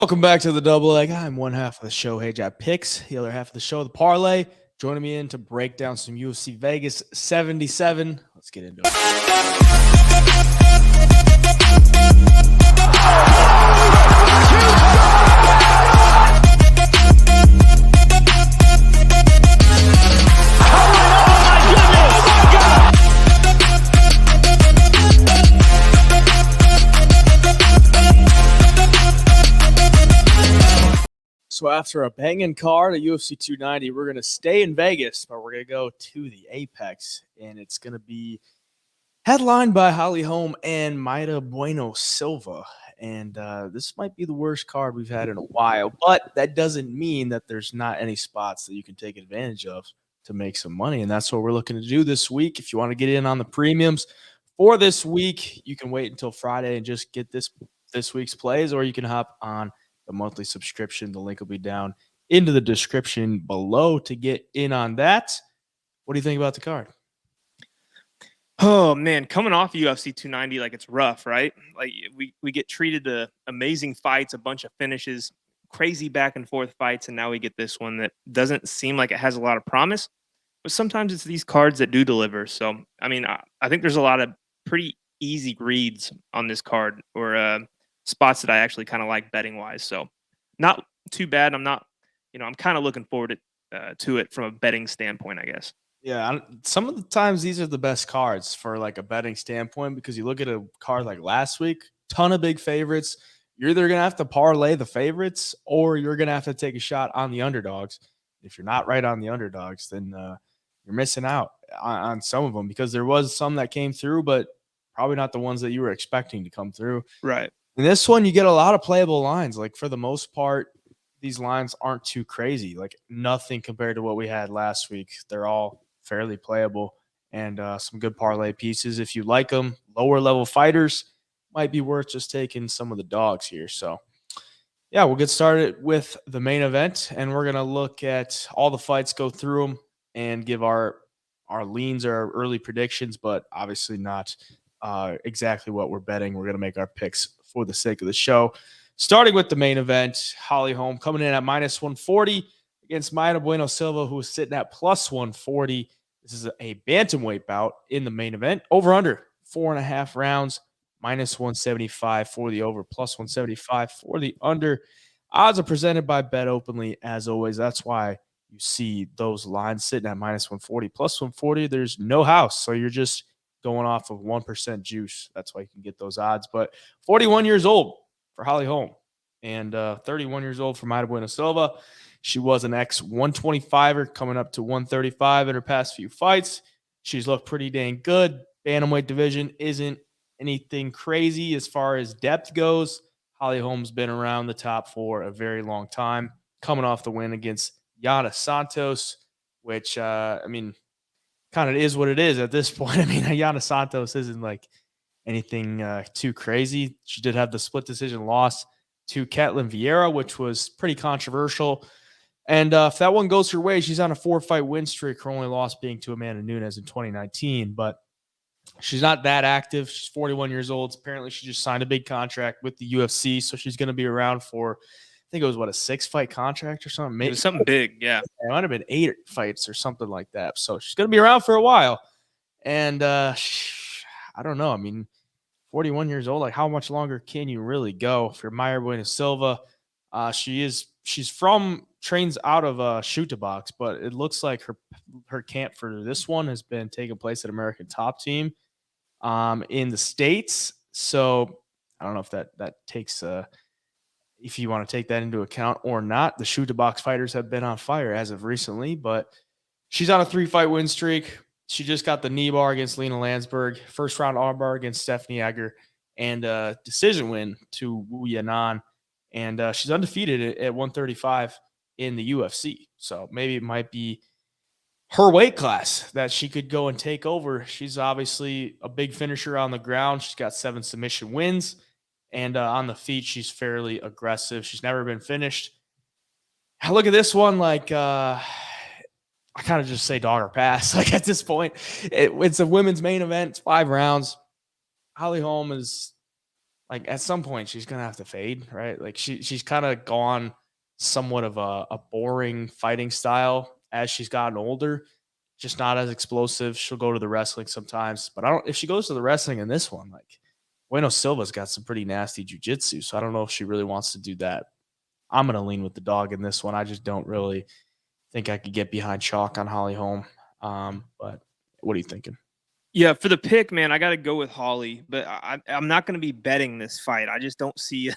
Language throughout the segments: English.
Welcome back to the double leg. I'm one half of the show, Hey Jab Picks. The other half of the show, the parlay. Joining me in to break down some UFC Vegas 77. Let's get into it. So after a banging card at UFC 290, we're going to stay in Vegas, but we're going to go to the Apex, and it's going to be headlined by Holm and Bueno Silva. And this might be the worst card we've had in a while, but that doesn't mean that there's not any spots that you can take advantage of to make some money, and that's what we're looking to do this week. If you want to get in on the premiums for this week, you can wait until Friday and just get this week's plays, or you can hop on the monthly subscription. The link will be down into the description below to get in on that. What do you think about the card? Oh, man, coming off UFC 290, like, it's rough, right? Like, we get treated to amazing fights, a bunch of finishes, crazy back and forth fights, and now we get this one that doesn't seem like it has a lot of promise, but sometimes it's these cards that do deliver. So, I mean, I think there's a lot of pretty easy reads on this card, or spots that I actually kind of like betting wise. So not too bad. I'm kind of looking forward to it from a betting standpoint, I guess. Yeah, some of the times these are the best cards for like a betting standpoint, because you look at a card like last week, ton of big favorites. You're either going to have to parlay the favorites, or you're going to have to take a shot on the underdogs. If you're not right on the underdogs, then you're missing out on some of them, because there was some that came through, but probably not the ones that you were expecting to come through. Right. In this one, you get a lot of playable lines. Like, for the most part, these lines aren't too crazy. Like, nothing compared to what we had last week. They're all fairly playable, and some good parlay pieces. If you like them, lower level fighters, might be worth just taking some of the dogs here. So, yeah, we'll get started with the main event, and we're going to look at all the fights, go through them, and give our leans, our early predictions, but obviously not exactly what we're betting. We're going to make our picks for the sake of the show. Starting with the main event, Holm coming in at minus 140 against Bueno Silva, who is sitting at plus 140. This is a bantamweight bout in the main event. Over under 4.5 rounds, minus 175 for the over, plus 175 for the under. Odds are presented by BetOpenly, as always. That's why you see those lines sitting at minus 140, plus 140. There's no house, so you're just going off of 1% juice. That's why you can get those odds. But 41 years old for Holm, and 31 years old for Bueno Silva. She was an ex-125er coming up to 135 in her past few fights. She's looked pretty dang good. Bantamweight division isn't anything crazy as far as depth goes. Holm's been around the top for a very long time, coming off the win against Yana Santos, which, kind of is what it is at this point. I mean, Yana Santos isn't like anything too crazy. She did have the split decision loss to Ketlin Vieira, which was pretty controversial. And if that one goes her way, she's on a 4-fight win streak, her only loss being to Amanda Nunes in 2019. But she's not that active. She's 41 years old. Apparently, she just signed a big contract with the UFC, so she's going to be around for, I think it was, a 6-fight contract or something? Maybe it was something big, yeah. It might have been 8 fights or something like that. So she's going to be around for a while. And I don't know. I mean, 41 years old, like, how much longer can you really go? If you're Bueno Silva, trains out of Shoot Box, but it looks like her camp for this one has been taking place at American Top Team in the States. So I don't know if that takes if you want to take that into account or not. The Shoot Box fighters have been on fire as of recently, but she's on a 3-fight win streak. She just got the knee bar against Lena Landsberg, first round arm bar against Stephanie Egger, and a decision win to Wu Yanan. And she's undefeated at 135 in the UFC. So maybe it might be her weight class that she could go and take over. She's obviously a big finisher on the ground. She's got 7 submission wins. And on the feet, she's fairly aggressive. She's never been finished. I look at this one like I kind of just say dog or pass. Like, at this point, it's a women's main event. It's 5 rounds. Holm is like at some point she's gonna have to fade, right? Like she's kind of gone somewhat of a boring fighting style as she's gotten older, just not as explosive. She'll go to the wrestling sometimes, but I don't. If she goes to the wrestling in this one, like Bueno Silva's got some pretty nasty jujitsu, so I don't know if she really wants to do that. I'm gonna lean with the dog in this one. I just don't really think I could get behind chalk on Holly Holm. But what are you thinking? Yeah, for the pick, man, I got to go with Holly, but I'm not going to be betting this fight. I just don't see,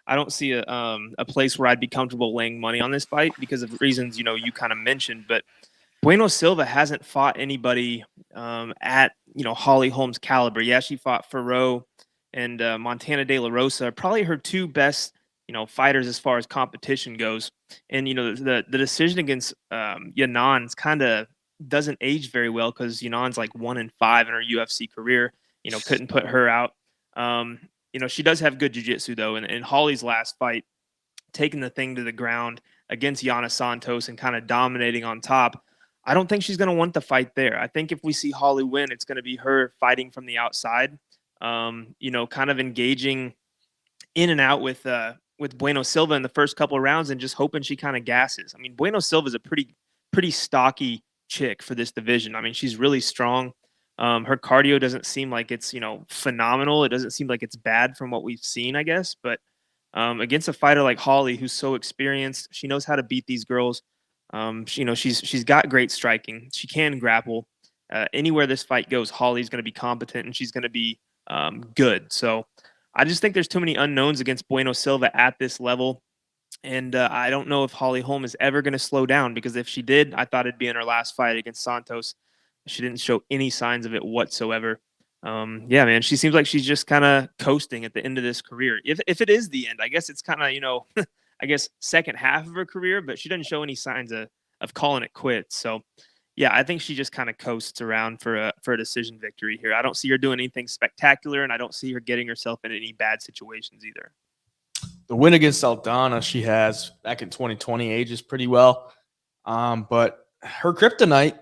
I don't see a place where I'd be comfortable laying money on this fight because of reasons you kind of mentioned. But Bueno Silva hasn't fought anybody at Holly Holm's caliber. Yeah, she fought Ferro and Montana De La Rosa, probably her two best fighters as far as competition goes. And the decision against Yanan's kind of doesn't age very well because Yunan's like 1-5 in her UFC career. Couldn't put her out. She does have good jiu-jitsu though. And in Holly's last fight, taking the thing to the ground against Yana Santos and kind of dominating on top, I don't think she's going to want the fight there. I think if we see Holly win, it's going to be her fighting from the outside, kind of engaging in and out with Bueno Silva in the first couple of rounds and just hoping she kind of gasses. I mean, Bueno Silva is a pretty stocky chick for this division. I mean, she's really strong. Her cardio doesn't seem like it's, phenomenal. It doesn't seem like it's bad from what we've seen, I guess. But against a fighter like Holly, who's so experienced, she knows how to beat these girls. She's got great striking. She can grapple. Anywhere this fight goes, Holly's going to be competent and she's going to be good. So I just think there's too many unknowns against Bueno Silva at this level. And I don't know if Holly Holm is ever going to slow down because if she did, I thought it'd be in her last fight against Santos. She didn't show any signs of it whatsoever. Yeah, man, she seems like she's just kind of coasting at the end of this career. If it is the end, I guess it's kind of, I guess second half of her career, but she doesn't show any signs of calling it quits. So, yeah, I think she just kind of coasts around for a decision victory here. I don't see her doing anything spectacular, and I don't see her getting herself in any bad situations either. The win against Aldana she has back in 2020 ages pretty well. But her kryptonite,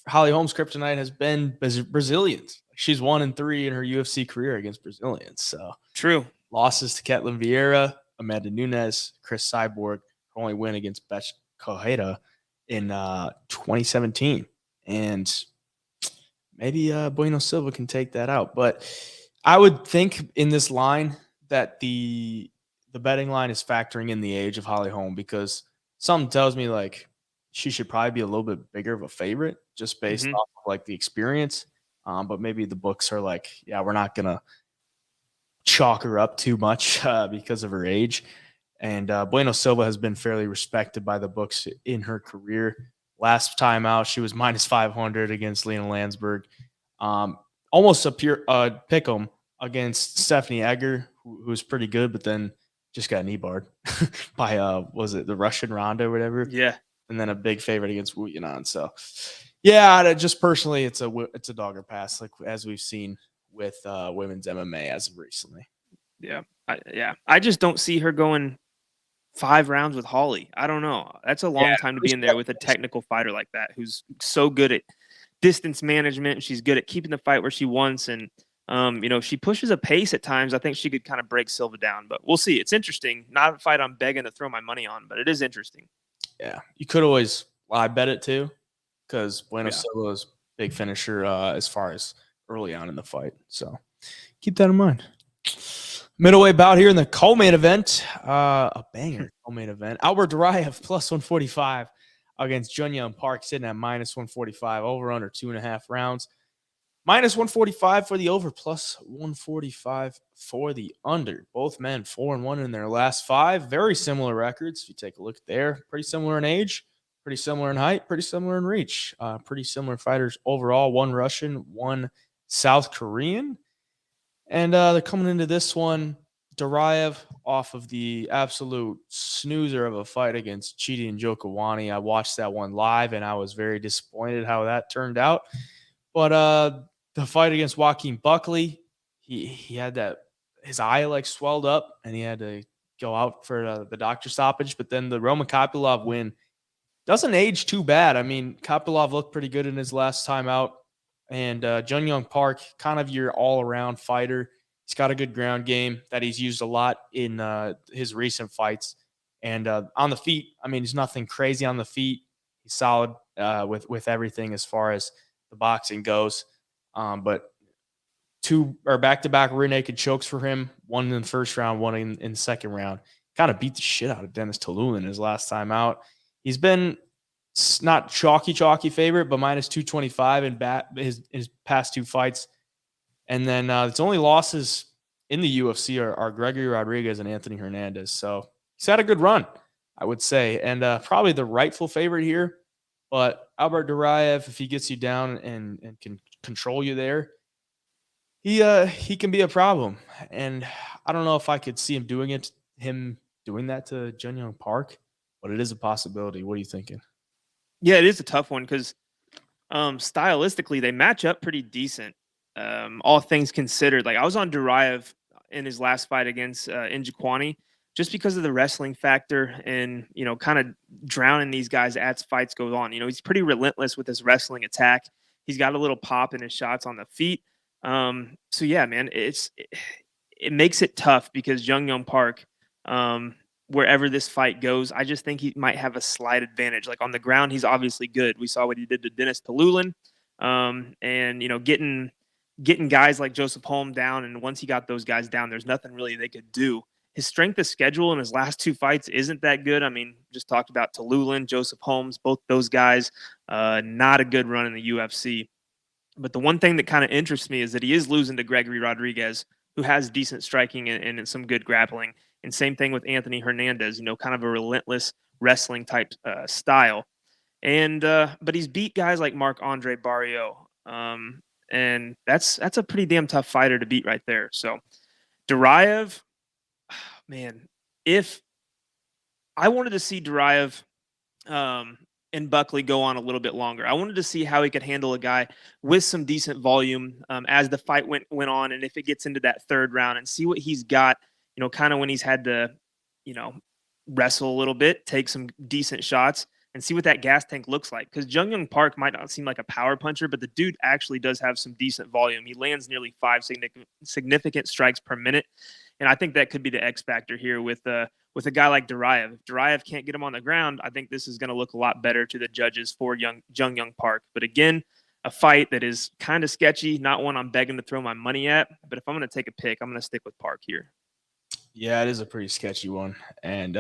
Holly Holm's kryptonite, has been Brazilians. She's 1-3 in her UFC career against Brazilians. So true. Losses to Ketlin Vieira, Amanda Nunes, Chris Cyborg. Her only win against Beth Cojeda in 2017. And maybe Bueno Silva can take that out. But I would think in this line that the betting line is factoring in the age of Holly Holm because something tells me like she should probably be a little bit bigger of a favorite just based off of like the experience. But maybe the books are like, yeah, we're not going to chalk her up too much because of her age. And Bueno Silva has been fairly respected by the books in her career. Last time out, she was -500 against Lena Landsberg. Almost a pure pick 'em against Stephanie Egger, who was pretty good, but then just got knee barred by was it the Russian Ronda or whatever? Yeah. And then a big favorite against Wu Yanan. So yeah, just personally, it's a dog or pass, like as we've seen with women's MMA as of recently. Yeah. I just don't see her going 5 rounds with Holly. I don't know. That's a long time to be in there with a technical fighter like that, who's so good at distance management. She's good at keeping the fight where she wants. And, she pushes a pace at times. I think she could kind of break Silva down, but we'll see. It's interesting. Not a fight I'm begging to throw my money on, but it is interesting. Yeah. You could always live bet it too, because Bueno Silva's big finisher as far as early on in the fight. So keep that in mind. Middleweight bout here in the co-main event. A banger co-main event. Albert Duraev +145 against Junyoung Park, sitting at -145. Over under 2.5 rounds. -145 for the over, +145 for the under. Both men 4-1 in their last 5. Very similar records. If you take a look there, pretty similar in age, pretty similar in height, pretty similar in reach. Pretty similar fighters overall. One Russian, one South Korean. And they're coming into this one, Duraev off of the absolute snoozer of a fight against Chidi and Jokawani. I watched that one live, and I was very disappointed how that turned out. But the fight against Joaquin Buckley, he had that his eye like swelled up, and he had to go out for the doctor stoppage. But then the Roman Kopylov win doesn't age too bad. I mean, Kopylov looked pretty good in his last time out. And Junyoung Park, kind of your all-around fighter. He's got a good ground game that he's used a lot in his recent fights. And on the feet, I mean, he's nothing crazy on the feet. He's solid with everything as far as the boxing goes. But two or back-to-back rear naked chokes for him, one in the first round, one in the second round. Kind of beat the shit out of Dennis Talulin his last time out. He's been not chalky favorite, but minus 225 in his past two fights. And then its only losses in the UFC are Gregory Rodriguez and Anthony Hernandez. So he's had a good run, I would say, and probably the rightful favorite here. But Albert Duraev, if he gets you down and can control you there, he can be a problem. And I don't know if I could see him doing that to Jun Young Park, but it is a possibility. What are you thinking? Yeah, it is a tough one because stylistically they match up pretty decent. All things considered, like I was on Duraev in his last fight against Njokuani just because of the wrestling factor and, kind of drowning these guys as fights go on. He's pretty relentless with his wrestling attack. He's got a little pop in his shots on the feet. So yeah, man, it makes it tough because Jun Young Park, wherever this fight goes, I just think he might have a slight advantage. Like on the ground, he's obviously good. We saw what he did to Dennis Talulin, and getting guys like Joseph Holm down. And once he got those guys down, there's nothing really they could do. His strength of schedule in his last two fights isn't that good. I mean, just talked about Talulin, Joseph Holmes, both those guys, not a good run in the UFC. But the one thing that kind of interests me is that he is losing to Gregory Rodriguez, who has decent striking and some good grappling. And same thing with Anthony Hernandez, kind of a relentless wrestling type style. And but he's beat guys like Marc-Andre Barriault. And that's a pretty damn tough fighter to beat right there. So Duraev, man, if I wanted to see Duraev and Buckley go on a little bit longer. I wanted to see how he could handle a guy with some decent volume as the fight went on, and if it gets into that third round, and see what he's got, kind of when he's had to, wrestle a little bit, take some decent shots, and see what that gas tank looks like. Because Jun Young Park might not seem like a power puncher, but the dude actually does have some decent volume. He lands nearly 5 significant strikes per minute, and I think that could be the X factor here with a guy like Duraev. If Duraev can't get him on the ground, I think this is going to look a lot better to the judges for Jun Young Park. But again, a fight that is kind of sketchy, not one I'm begging to throw my money at. But if I'm going to take a pick, I'm going to stick with Park here. Yeah, it is a pretty sketchy one. And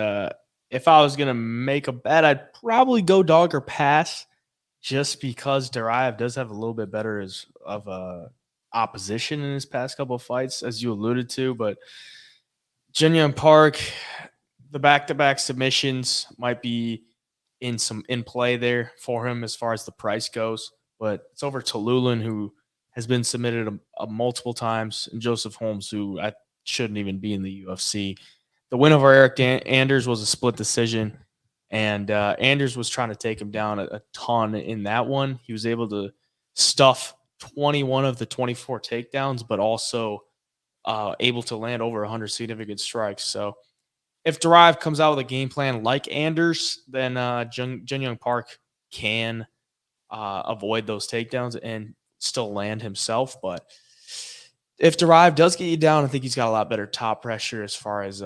if I was going to make a bet, I'd probably go dog or pass just because Duraev does have a little bit better of opposition in his past couple of fights, as you alluded to. But Jun Young Park, the back-to-back submissions might be in play there for him as far as the price goes, but it's over Talulin, who has been submitted multiple times, and Joseph Holmes, who I shouldn't even be in the UFC. The win over Eric Anders was a split decision, and Anders was trying to take him down a ton in that one. He was able to stuff 21 of the 24 takedowns, but also able to land over 100 significant strikes. So if Duraev comes out with a game plan like Anders, then Jun Young Park can avoid those takedowns and still land himself. But if Duraev does get you down, I think he's got a lot better top pressure as far as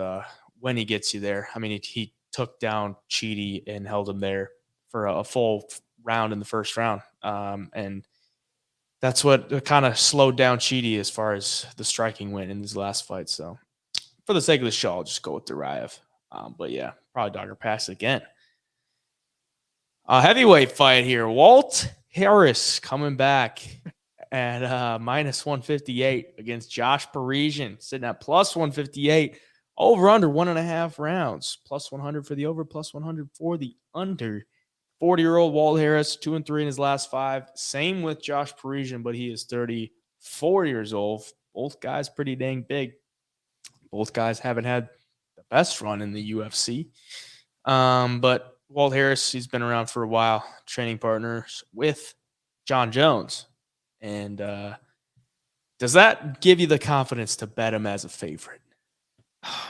when he gets you there. I mean, he took down Chidi and held him there for a full round in the first round. And that's what kind of slowed down Chidi as far as the striking went in his last fight. So for the sake of the show, I'll just go with Duraev. But yeah, probably dog or pass again. Heavyweight fight here. Walt Harris coming back at minus 158 against Josh Parisian, sitting at plus 158. Over under 1.5 rounds. Plus 100 for the over, plus 100 for the under. 40-year-old Walt Harris, 2-3 in his last 5. Same with Josh Parisian, but he is 34 years old. Both guys pretty dang big. Both guys haven't had the best run in the UFC. But Walt Harris, he's been around for a while, training partners with John Jones. And does that give you the confidence to bet him as a favorite?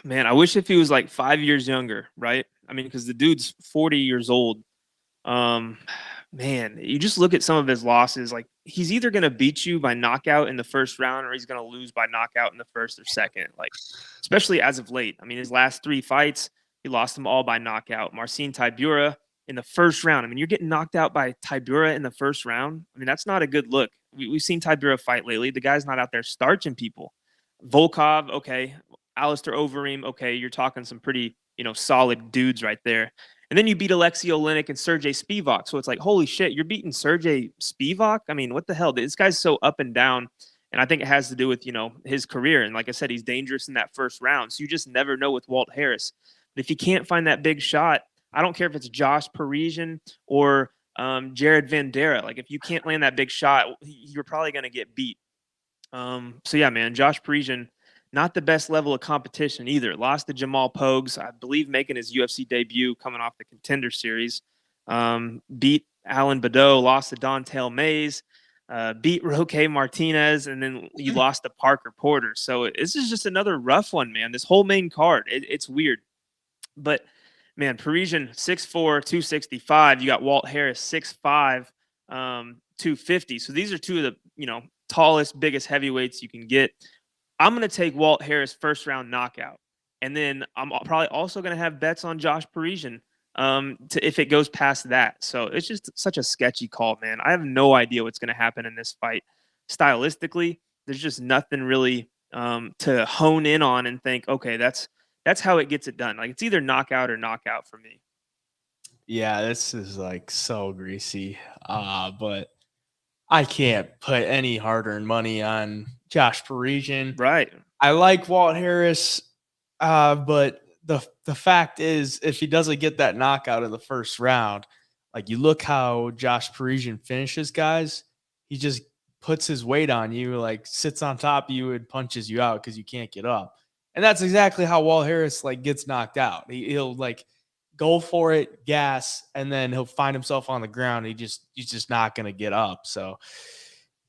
Man, I wish if he was like 5 years younger, right? I mean, because the dude's 40 years old. Man, you just look at some of his losses. Like, he's either going to beat you by knockout in the first round or he's going to lose by knockout in the first or second. Like, especially as of late. I mean, his last 3 fights, he lost them all by knockout. Marcin Tybura in the first round. I mean, you're getting knocked out by Tybura in the first round. I mean, that's not a good look. We've seen Tybura fight lately. The guy's not out there starching people. Volkov, okay. Alistair Overeem, okay. You're talking some pretty, solid dudes right there. And then you beat Alexei Oleinik and Sergey Spivak. So it's like, holy shit, you're beating Sergey Spivak? I mean, what the hell? This guy's so up and down. And I think it has to do with, his career. And like I said, he's dangerous in that first round. So you just never know with Walt Harris. But if you can't find that big shot, I don't care if it's Josh Parisian or Jared Vandera. Like, if you can't land that big shot, you're probably going to get beat. So yeah, man, Josh Parisian, not the best level of competition either. Lost to Jamal Pogues, I believe, making his UFC debut coming off the Contender Series. Beat Alan Badeau, lost to Dontel Mays, beat Roque Martinez, and then you lost to Parker Porter. So this is just another rough one, man. This whole main card, it's weird. But, man, Parisian, 6'4", 265. You got Walt Harris, 6'5", 250. So these are two of the, tallest, biggest heavyweights you can get. I'm going to take Walt Harris first round knockout. And then I'm probably also going to have bets on Josh Parisian if it goes past that. So it's just such a sketchy call, man. I have no idea what's going to happen in this fight. Stylistically, there's just nothing really to hone in on and think, okay, that's how it gets it done. Like, it's either knockout or knockout for me. Yeah, this is like so greasy. But I can't put any hard-earned money on Josh Parisian. Right. I like Walt Harris, but the fact is, if he doesn't get that knockout in the first round, like, you look how Josh Parisian finishes guys, he just puts his weight on you, like sits on top of you and punches you out because you can't get up. And that's exactly how Walt Harris like gets knocked out. He'll like go for it, gas, and then he'll find himself on the ground. He's just not going to get up. So,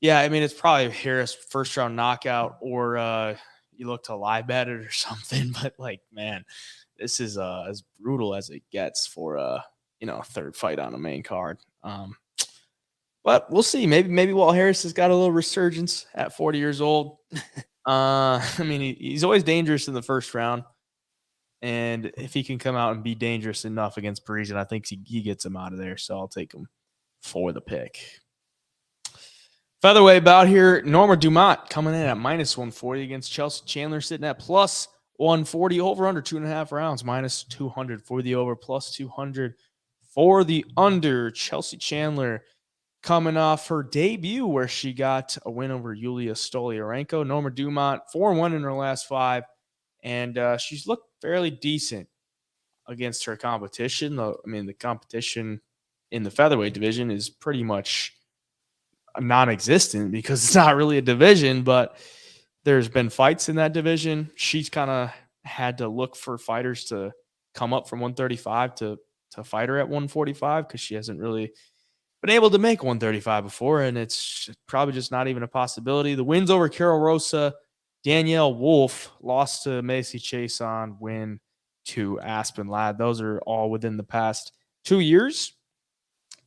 yeah, I mean, it's probably Harris first round knockout, or you look to lie bet it or something. But, like, man, this is as brutal as it gets for a third fight on a main card. But we'll see. Maybe Walt Harris has got a little resurgence at 40 years old. I mean, he's always dangerous in the first round. And if he can come out and be dangerous enough against Parisian, I think he gets him out of there. So I'll take him for the pick. Featherweight bout here, Norma Dumont coming in at -140 against Chelsea Chandler, sitting at +140, over under 2.5 rounds, -200 for the over, +200 for the under. Chelsea Chandler coming off her debut where she got a win over Yulia Stoliarenko. Norma Dumont, 4-1 in her last 5. And she's looked fairly decent against her competition. I mean, the competition in the featherweight division is pretty much non-existent because it's not really a division, but there's been fights in that division. She's kind of had to look for fighters to come up from 135 to fight her at 145 because she hasn't really been able to make 135 before, and it's probably just not even a possibility. The wins over Carol Rosa, Danielle Wolf, lost to Macy Chason, win to Aspen Ladd. Those are all within the past 2 years.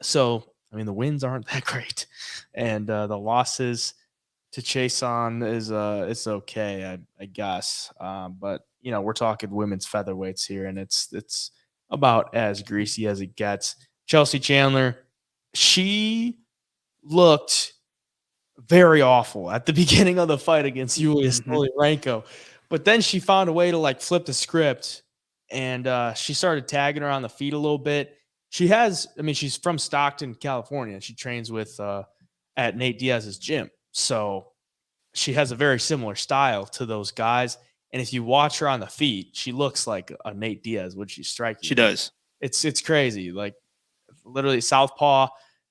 So, I mean, the wins aren't that great. And the losses to Chason is it's okay, I guess. But, we're talking women's featherweights here, and it's about as greasy as it gets. Chelsea Chandler, she looked very awful at the beginning of the fight against Yulia Stoliarenko. But then she found a way to like flip the script, and she started tagging her on the feet a little bit. She's from Stockton, California. She trains with at Nate Diaz's gym. So she has a very similar style to those guys. And if you watch her on the feet, she looks like a Nate Diaz when she's striking. She does. It's crazy. Like, literally southpaw,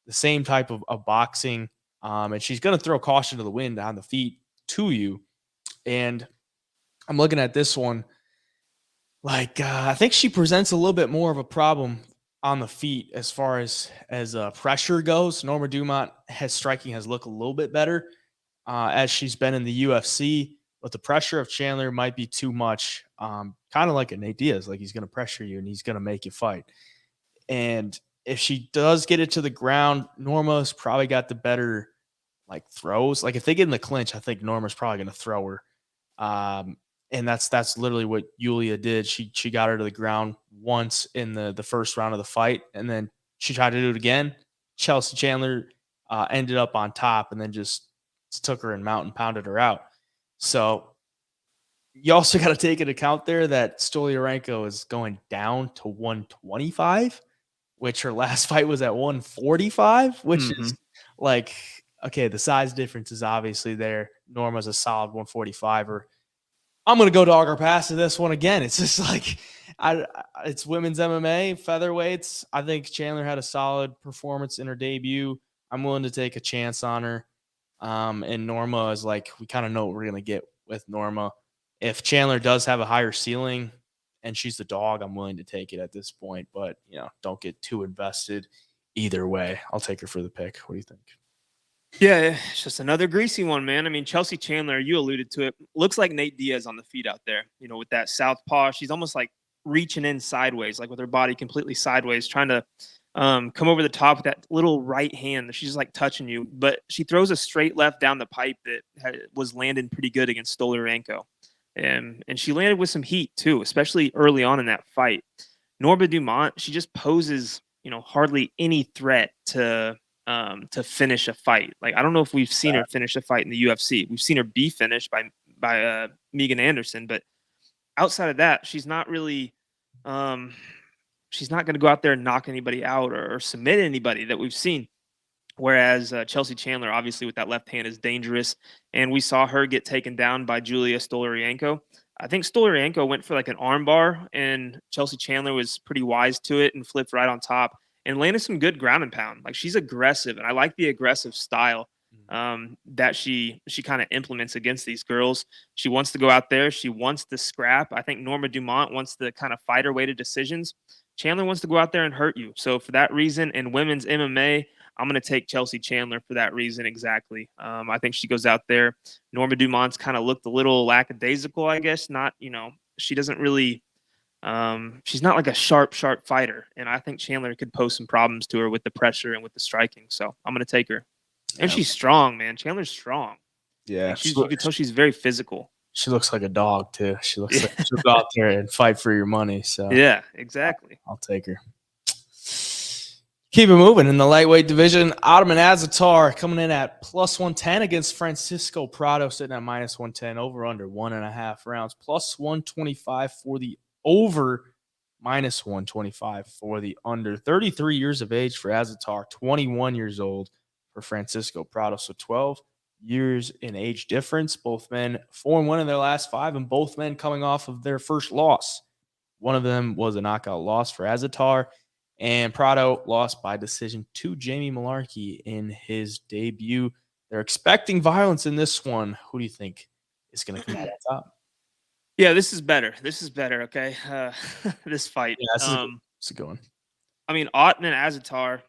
the same type of boxing. And she's going to throw caution to the wind on the feet to you. And I'm looking at this one. Like, I think she presents a little bit more of a problem on the feet as far as pressure goes. Norma Dumont striking has looked a little bit better as she's been in the UFC, but the pressure of Chandler might be too much. Kind of like a Nate Diaz, like he's going to pressure you and he's going to make you fight. And if she does get it to the ground, Norma's probably got the better like throws. Like if they get in the clinch, I think Norma's probably going to throw her. And that's literally what Yulia did. She got her to the ground once in the first round of the fight, and then she tried to do it again. Chelsea Chandler ended up on top, and then just took her and mountain pounded her out. So you also got to take into account there that Stoliarenko is going down to 125, which her last fight was at 145, which is like, okay, the size difference is obviously there. Norma's a solid 145er. I'm going to go dog or pass to this one again. It's just like, it's women's MMA, featherweights. I think Chandler had a solid performance in her debut. I'm willing to take a chance on her. And Norma is like, we kind of know what we're going to get with Norma. If Chandler does have a higher ceiling and she's the dog, I'm willing to take it at this point. But, don't get too invested either way. I'll take her for the pick. What do you think? Yeah, it's just another greasy one, man. I mean, Chelsea Chandler, you alluded to it, looks like Nate Diaz on the feet out there, with that southpaw. She's almost like reaching in sideways, like with her body completely sideways, trying to come over the top with that little right hand. She's like touching you, but she throws a straight left down the pipe that was landing pretty good against Stoliarenko. And she landed with some heat too, especially early on in that fight. Norma Dumont, she just poses, hardly any threat to finish a fight. Like, I don't know if we've seen her finish a fight in the UFC. We've seen her be finished by Megan Anderson, but outside of that, she's not really she's not going to go out there and knock anybody out or submit anybody that we've seen. Whereas Chelsea Chandler, obviously with that left hand, is dangerous, and we saw her get taken down by Julia Stoliarenko. I think Stoliarenko went for like an armbar, and Chelsea Chandler was pretty wise to it and flipped right on top and landed some good ground and pound. Like, she's aggressive, and I like the aggressive style that she kind of implements against these girls. She wants to go out there. She wants to scrap. I think Norma Dumont wants to kind of fight her way to decisions. Chandler wants to go out there and hurt you. So for that reason, in women's MMA, I'm going to take Chelsea Chandler for that reason exactly. I think she goes out there. Norma Dumont's kind of looked a little lackadaisical, I guess. Not, she doesn't really she's not like a sharp fighter. And I think Chandler could pose some problems to her with the pressure and with the striking. So I'm going to take her. And she's strong, man. Chandler's strong. Yeah. You can tell she's very physical. She looks like a dog too. She looks like she'll go out there and fight for your money. So yeah, exactly. I'll take her. Keep it moving in the lightweight division. Ottoman Azaitar coming in at plus 110 against Francisco Prado, sitting at minus 110, over under 1.5 rounds, plus 125 for the over, minus 125 for the under. 33 years of age for Azaitar, 21 years old for Francisco Prado. So 12 years in age difference. Both men 4-1 in their last 5, and both men coming off of their first loss. One of them was a knockout loss for Azaitar, and Prado lost by decision to Jamie Malarkey in his debut. They're expecting violence in this one. Who do you think is going to come out on top? Yeah, this is better. Okay? This fight. Yeah, this is a good one. I mean, Ottoman Azaitar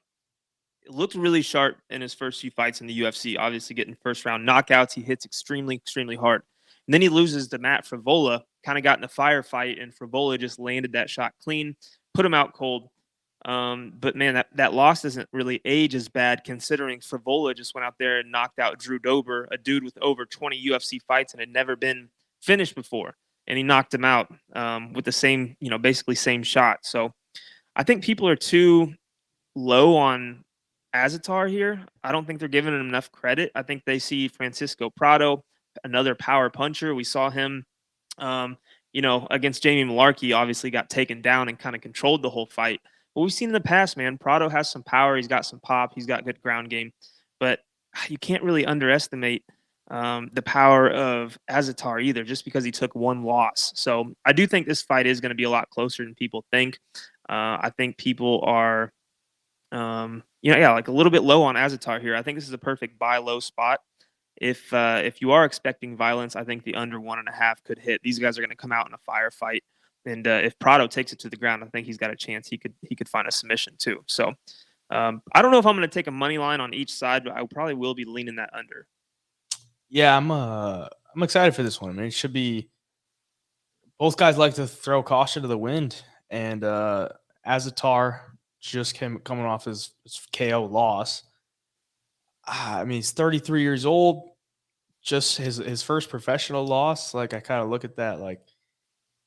looked really sharp in his first few fights in the UFC, obviously getting first-round knockouts. He hits extremely, extremely hard. And then he loses to Matt Frivola, kind of got in a firefight, and Frivola just landed that shot clean, put him out cold. But man, that loss doesn't really age as bad, considering Frivola just went out there and knocked out Drew Dober, a dude with over 20 UFC fights and had never been finished before. And he knocked him out with the same, basically same shot. So I think people are too low on Azaitar here. I don't think they're giving him enough credit. I think they see Francisco Prado, another power puncher. We saw him, against Jamie Malarkey, obviously got taken down and kind of controlled the whole fight. But we've seen in the past, man, Prado has some power. He's got some pop. He's got good ground game. But you can't really underestimate the power of Azaitar either, just because he took one loss. So I do think this fight is going to be a lot closer than people think. I think people are, like a little bit low on Azaitar here. I think this is a perfect buy low spot. If you are expecting violence, I think the under 1.5 could hit. These guys are going to come out in a firefight. And if Prado takes it to the ground, I think he's got a chance. He could find a submission too. So I don't know if I'm going to take a money line on each side, but I probably will be leaning that under. Yeah, I'm excited for this one. I mean, it should be. Both guys like to throw caution to the wind, and Azaitar just coming off his KO loss. I mean, he's 33 years old. Just his first professional loss. Like, I kind of look at that like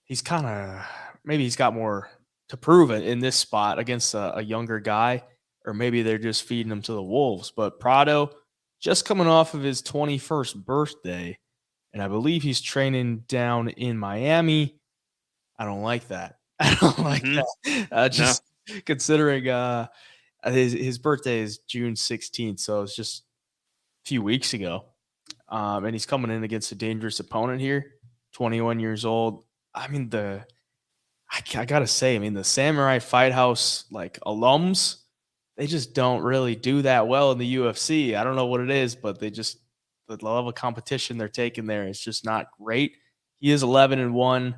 he's kind of maybe he's got more to prove it in this spot against a younger guy, or maybe they're just feeding him to the wolves. But Prado just coming off of his 21st birthday, and I believe he's training down in Miami. I don't like that. I don't like that. Just considering his birthday is June 16th, so it's just a few weeks ago. And he's coming in against a dangerous opponent here, 21 years old. I mean, I gotta say, I mean, the Samurai Fight House like alums, they just don't really do that well in the UFC. I don't know what it is, but the level of competition they're taking there is just not great. He is 11-1.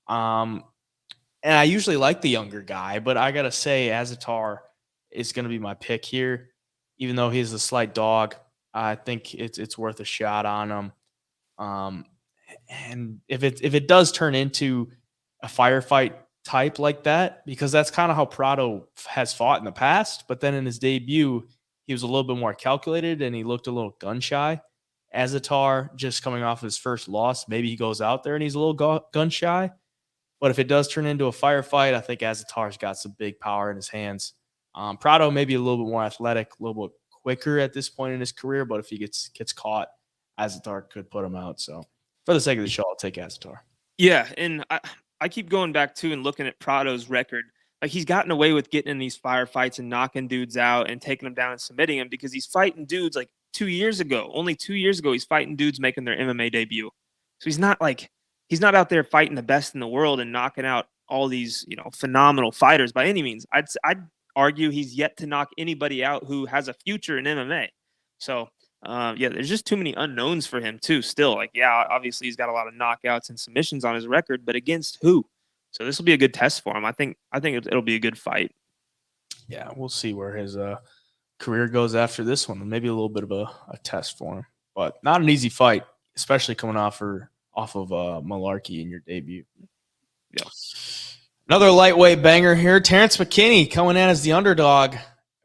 And I usually like the younger guy, but I gotta say, Azaitar is gonna be my pick here, even though he's a slight dog. I think it's worth a shot on him. And if it does turn into a firefight type like that, because that's kind of how Prado has fought in the past, but then in his debut, he was a little bit more calculated and he looked a little gun shy. Azaitar, just coming off his first loss, maybe he goes out there and he's a little gun shy. But if it does turn into a firefight, I think Azaitar's got some big power in his hands. Prado maybe a little bit more athletic, a little bit quicker at this point in his career, but if he gets caught, Azaitar could put him out. So for the sake of the show, I'll take Azaitar. Yeah, and I keep going back to and looking at Prado's record. Like, he's gotten away with getting in these firefights and knocking dudes out and taking them down and submitting them because he's fighting dudes like 2 years ago. Only 2 years ago, he's fighting dudes making their MMA debut. So he's not out there fighting the best in the world and knocking out all these, phenomenal fighters by any means. I'd argue he's yet to knock anybody out who has a future in MMA. So, there's just too many unknowns for him too. Still, obviously he's got a lot of knockouts and submissions on his record, but against who? So this will be a good test for him. I think it'll be a good fight. Yeah, we'll see where his career goes after this one. Maybe a little bit of a test for him, but not an easy fight, especially coming off of malarkey in your debut. Yeah. Another lightweight banger here. Terrence McKinney coming in as the underdog,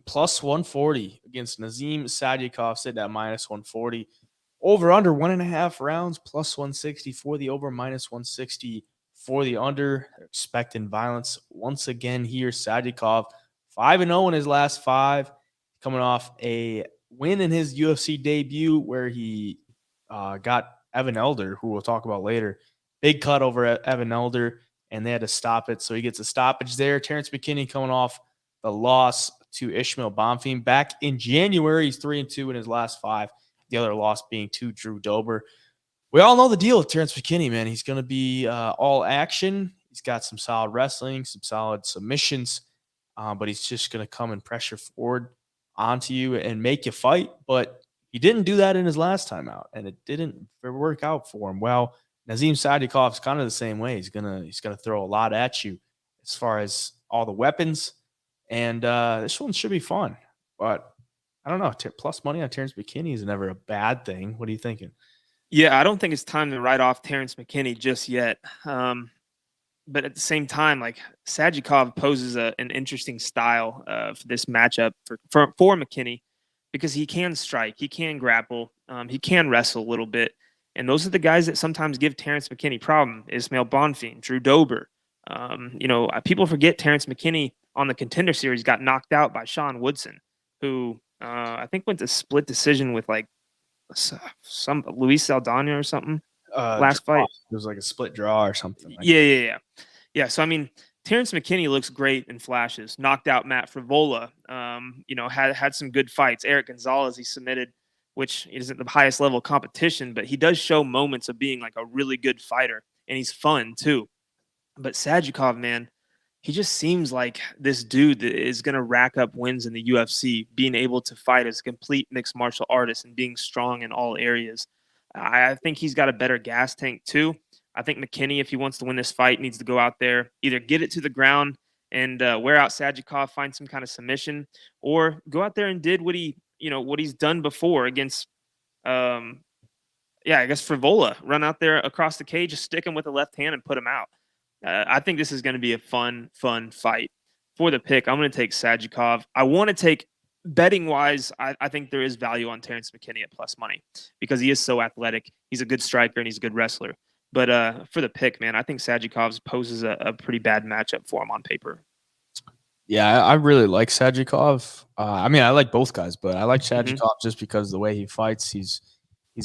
plus 140 against Nazim Sadykhov, sitting at minus 140. Over under 1.5 rounds, plus 160 for the over, minus 160 for the under. They're expecting violence once again here. Sadykhov 5-0 in his last 5, coming off a win in his UFC debut where he got Evan Elder, who we'll talk about later. Big cut over Evan Elder, and they had to stop it. So he gets a stoppage there. Terrence McKinney coming off the loss to Ishmael Bonfim back in January. He's 3-2 in his last 5. The other loss being to Drew Dober. We all know the deal with Terrence McKinney, man. He's going to be all action. He's got some solid wrestling, some solid submissions, but he's just going to come and pressure forward onto you and make you fight. But he didn't do that in his last time out, and it didn't work out for him. Well, Nazim Sadykhov is kind of the same way. He's gonna throw a lot at you as far as all the weapons, and this one should be fun. But I don't know. Plus money on Terrence McKinney is never a bad thing. What are you thinking? Yeah, I don't think it's time to write off Terrence McKinney just yet. But at the same time, like, Sadykhov poses an interesting style for this matchup for McKinney, because he can strike, he can grapple, he can wrestle a little bit. And those are the guys that sometimes give Terrence McKinney problem. Ismail Bonfim, Drew Dober. People forget Terrence McKinney on the Contender Series got knocked out by Sean Woodson, who I think went to split decision with like some Luis Saldana or something last fight. It was like a split draw or something. Yeah. So I mean, Terrence McKinney looks great in flashes. Knocked out Matt Frivola. Had some good fights. Eric Gonzalez he submitted, which isn't the highest level of competition, but he does show moments of being like a really good fighter, and he's fun too. But Sadykhov, man, he just seems like this dude that is going to rack up wins in the UFC, being able to fight as a complete mixed martial artist and being strong in all areas. I think he's got a better gas tank too. I think McKinney, if he wants to win this fight, needs to go out there, either get it to the ground and wear out Sadykhov, find some kind of submission, or go out there and did what he's done before against, I guess Frivola. Run out there across the cage, just stick him with the left hand and put him out. I think this is going to be a fun fight. for the pick, I'm going to take Sajikov. I want to take betting wise. I think there is value on Terrence McKinney at plus money because he is so athletic. He's a good striker and he's a good wrestler. But for the pick, man, I think Sajikov poses a pretty bad matchup for him on paper. Yeah, I really like Sajikov. I mean, I like both guys, but I like Sajikov just because of the way he fights. He's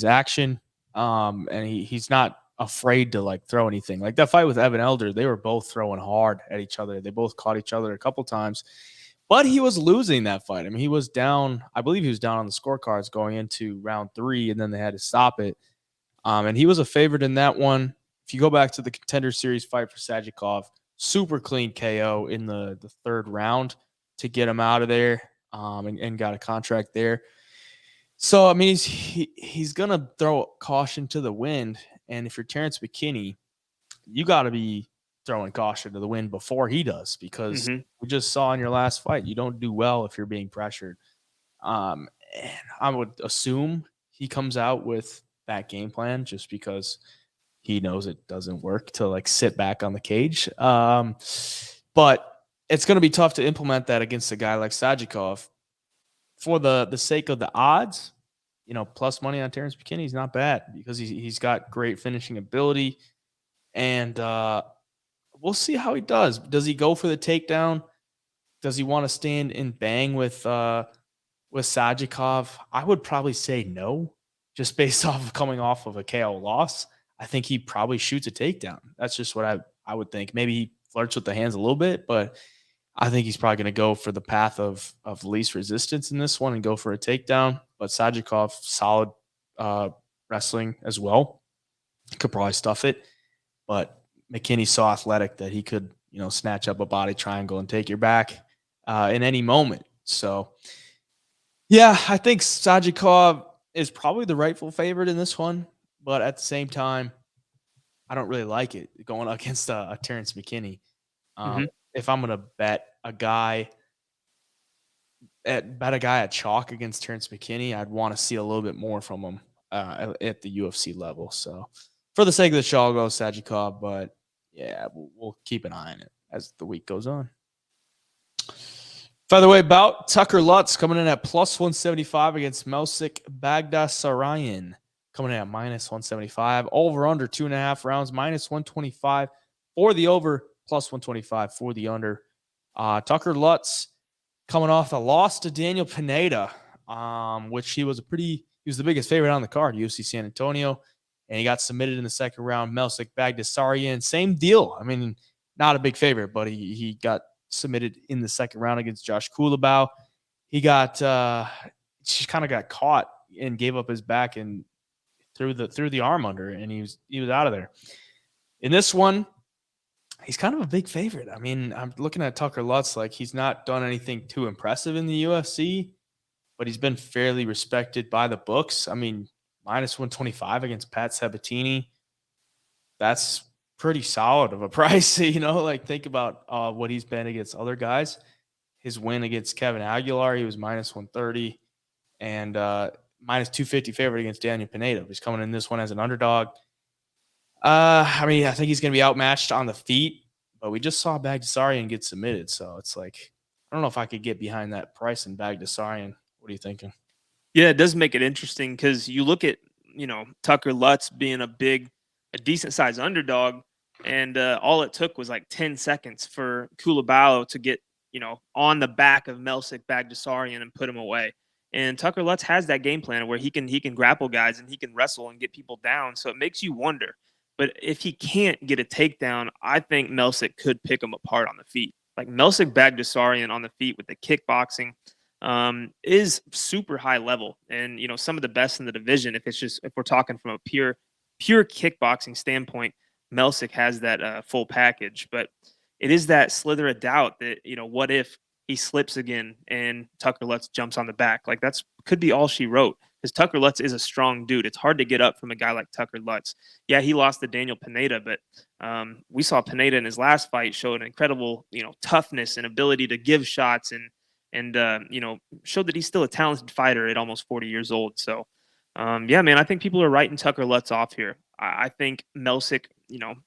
action, and he's not afraid to like throw anything. Like that fight with Evan Elder, they were both throwing hard at each other. They both caught each other a couple times, but he was losing that fight. I mean, he was down. I believe he was down on the scorecards going into round 3, and then they had to stop it. And he was a favorite in that one. If you go back to the Contender Series fight for Sajikov, super clean KO in the 3rd round to get him out of there, and got a contract there. So, I mean, he's going to throw caution to the wind. And if you're Terrence McKinney, you got to be throwing caution to the wind before he does, because we just saw in your last fight, you don't do well if you're being pressured. And I would assume he comes out with that game plan just because he knows it doesn't work to like sit back on the cage. But it's going to be tough to implement that against a guy like Sajikov. For the sake of the odds, plus money on Terrence McKinney is not bad because he's got great finishing ability. And we'll see how he does. Does he go for the takedown? Does he want to stand and bang with Sajikov? I would probably say no, just based off of coming off of a KO loss. I think he probably shoots a takedown. That's just what I would think. Maybe he flirts with the hands a little bit, but I think he's probably going to go for the path of least resistance in this one and go for a takedown. But Sajikov, solid wrestling as well. Could probably stuff it. But McKinney's so athletic that he could, snatch up a body triangle and take your back in any moment. So, yeah, I think Sajikov is probably the rightful favorite in this one. But at the same time, I don't really like it going against a Terrence McKinney. If I'm going to bet a guy at chalk against Terrence McKinney, I'd want to see a little bit more from him at the UFC level. So for the sake of the show, I'll go Sajikov, but yeah, we'll keep an eye on it as the week goes on. Featherweight bout, Tucker Lutz coming in at plus 175 against Melsik Baghdasaryan, coming in at minus 175. Over under 2.5 rounds, minus 125 for the over, plus 125 for the under. Tucker Lutz coming off a loss to Daniel Pineda, which he was the biggest favorite on the card, UFC San Antonio, and he got submitted in the 2nd round. Melsik Baghdasaryan, same deal. I mean, not a big favorite, but he got submitted in the 2nd round against Josh Kulabau. He just kind of got caught and gave up his back and threw the arm under, and he was out of there. In this one, he's kind of a big favorite. I mean, I'm looking at Tucker Lutz, like he's not done anything too impressive in the UFC, but he's been fairly respected by the books. I mean, minus 125 against Pat Sabatini. That's pretty solid of a price, like think about what he's been against other guys. His win against Kevin Aguilar, he was minus 130 and minus 250 favorite against Daniel Pineda. He's coming in this one as an underdog. I mean, I think he's going to be outmatched on the feet, but we just saw Baghdasaryan get submitted. So it's like, I don't know if I could get behind that price in Baghdasaryan. What are you thinking? Yeah, it does make it interesting because you look at, Tucker Lutz being a decent sized underdog, and all it took was like 10 seconds for Kulabau to get, on the back of Melsik Baghdasaryan and put him away. And Tucker Lutz has that game plan where he can grapple guys and he can wrestle and get people down. So it makes you wonder. But if he can't get a takedown, I think Melsik could pick him apart on the feet. Like Melsik Baghdasaryan on the feet with the kickboxing is super high level, and some of the best in the division. If we're talking from a pure kickboxing standpoint, Melsik has that full package. But it is that slither of doubt that what if he slips again and Tucker Lutz jumps on the back? Like could be all she wrote. Because Tucker Lutz is a strong dude. It's hard to get up from a guy like Tucker Lutz. Yeah, he lost to Daniel Pineda, but we saw Pineda in his last fight show an incredible, toughness and ability to give shots and showed that he's still a talented fighter at almost 40 years old. So, yeah, man, I think people are writing Tucker Lutz off here. I think Melsik,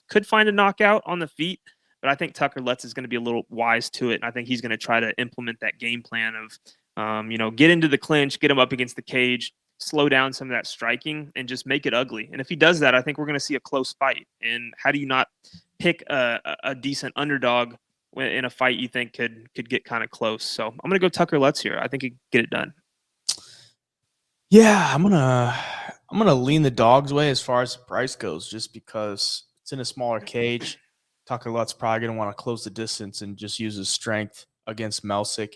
could find a knockout on the feet, But I think Tucker Lutz is going to be a little wise to it, and I think he's going to try to implement that game plan of, get into the clinch, get him up against the cage, slow down some of that striking, and just make it ugly. And if he does that, I think we're going to see a close fight. And how do you not pick a decent underdog in a fight you think could get kind of close? So I'm going to go Tucker Lutz here. I think he can get it done. Yeah, I'm gonna lean the dog's way as far as the price goes, just because it's in a smaller cage. Tucker Lutz probably gonna want to close the distance and just use his strength against Melsick.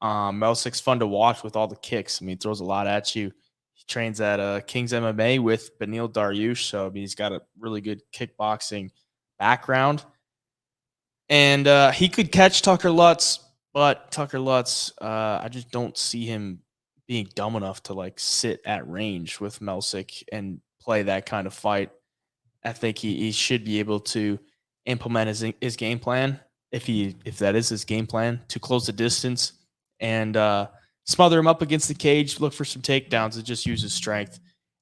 Melsick's fun to watch with all the kicks. I mean, he throws a lot at you. He trains at King's MMA with Benil Dariush, so I mean, he's got a really good kickboxing background. And he could catch Tucker Lutz, but Tucker Lutz, I just don't see him being dumb enough to like sit at range with Melsick and play that kind of fight. I think he should be able to implement his game plan, if that is his game plan, to close the distance and smother him up against the cage, look for some takedowns, and just use his strength,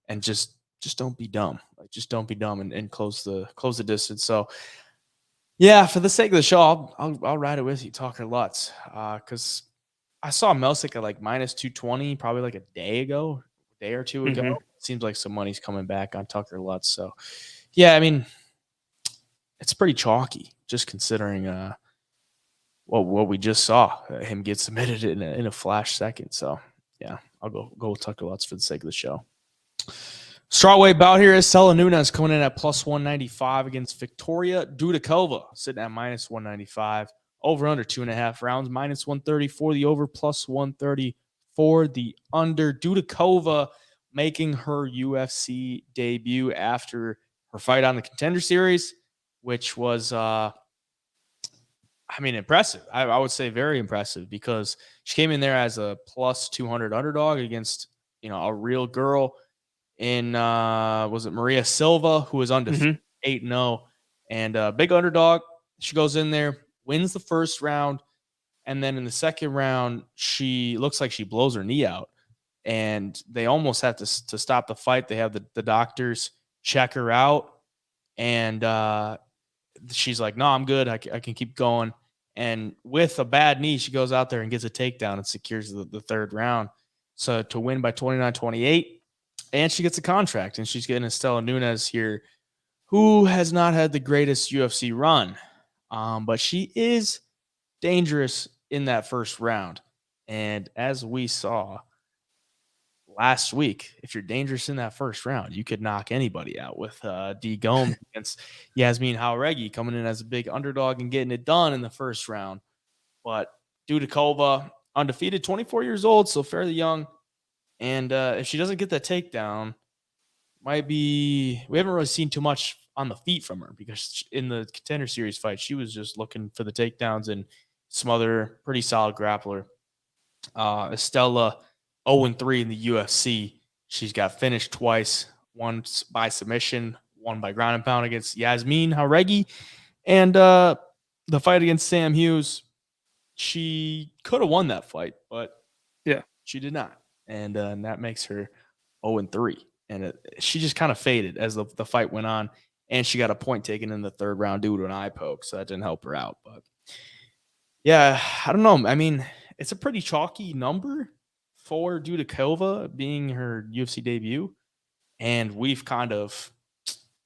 and just don't be dumb. Like, just don't be dumb and close the distance. So yeah, for the sake of the show, I'll ride it with you, Tucker Lutz, because I saw Melsick at like minus 220 probably like a day or two ago. Mm-hmm. Seems like some money's coming back on Tucker Lutz. So, yeah, I mean, it's pretty chalky just considering what we just saw, him get submitted in a flash second. So, yeah, I'll go with Tucker Lutz for the sake of the show. Strawweight bout here is Della Nunes coming in at plus 195 against Victoria Dudakova, sitting at minus 195. Over under 2.5 rounds, minus 130 for the over, plus 130 for the under. Dudakova making her UFC debut after her fight on the Contender Series, which was, impressive. I would say very impressive, because she came in there as a plus 200 underdog against, a real girl in, was it Maria Silva, who was undefeated 8-0, and a big underdog. She goes in there, wins the first round, and then in the second round, she looks like she blows her knee out, and they almost have to stop the fight. They have the doctors check her out, and she's like, no, I'm good. I can keep going. And with a bad knee, she goes out there and gets a takedown and secures the third round. So to win by 29-28, and she gets a contract, and she's getting Della Nunes here, who has not had the greatest UFC run. But she is dangerous in that first round. And as we saw last week, if you're dangerous in that first round, you could knock anybody out with D. Gomes against Yasmin Jauregui coming in as a big underdog and getting it done in the first round. But Dudakova, undefeated, 24 years old, so fairly young. And if she doesn't get that takedown, we haven't really seen too much on the feet from her, because in the Contender Series fight, she was just looking for the takedowns and smother. Pretty solid grappler. Estella 0-3 in the UFC. She's got finished twice, once by submission, one by ground and pound against Yasmin Jauregui. And the fight against Sam Hughes, she could have won that fight, but yeah, she did not. And that makes her 0-3. And she just kind of faded as the fight went on. And she got a point taken in the third round due to an eye poke, so that didn't help her out. But, yeah, I don't know. I mean, it's a pretty chalky number for Dudakova being her UFC debut. And we've kind of,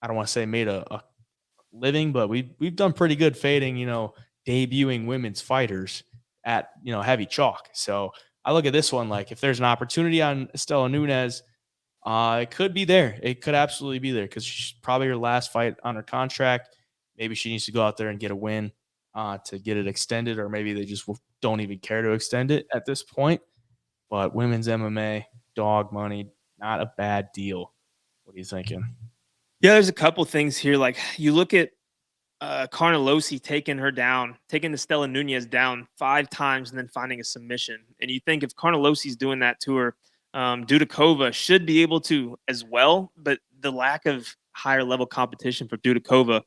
I don't want to say made a living, but we've done pretty good fading, debuting women's fighters at, heavy chalk. So I look at this one like, if there's an opportunity on Della Nunes, it could be there. It could absolutely be there, because she's probably her last fight on her contract. Maybe she needs to go out there and get a win to get it extended, or maybe they just don't even care to extend it at this point. But women's MMA, dog money, not a bad deal. What are you thinking? Yeah, there's a couple things here. Like, you look at Carnelossi taking the Della Nunes down 5 times and then finding a submission. And you think if Carnelossi's doing that to her, Dudakova should be able to as well, but the lack of higher level competition for Dudakova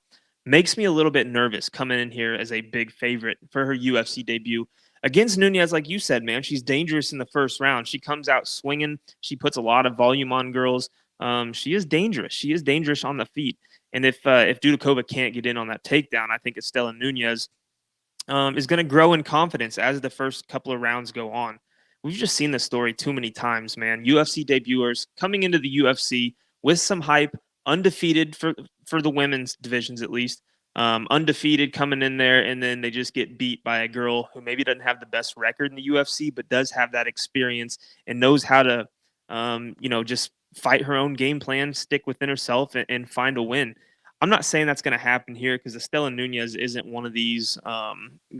makes me a little bit nervous coming in here as a big favorite for her UFC debut against Nunes. Like you said, man, she's dangerous in the first round. She comes out swinging. She puts a lot of volume on girls. She is dangerous. She is dangerous on the feet. And if Dudakova can't get in on that takedown, I think Estela Nunes is going to grow in confidence as the first couple of rounds go on. We've just seen this story too many times, man. UFC debuters coming into the UFC with some hype, undefeated for the women's divisions at least, undefeated coming in there, and then they just get beat by a girl who maybe doesn't have the best record in the UFC, but does have that experience and knows how to, just fight her own game plan, stick within herself, and find a win. I'm not saying that's going to happen here because Estela Nunes isn't one of these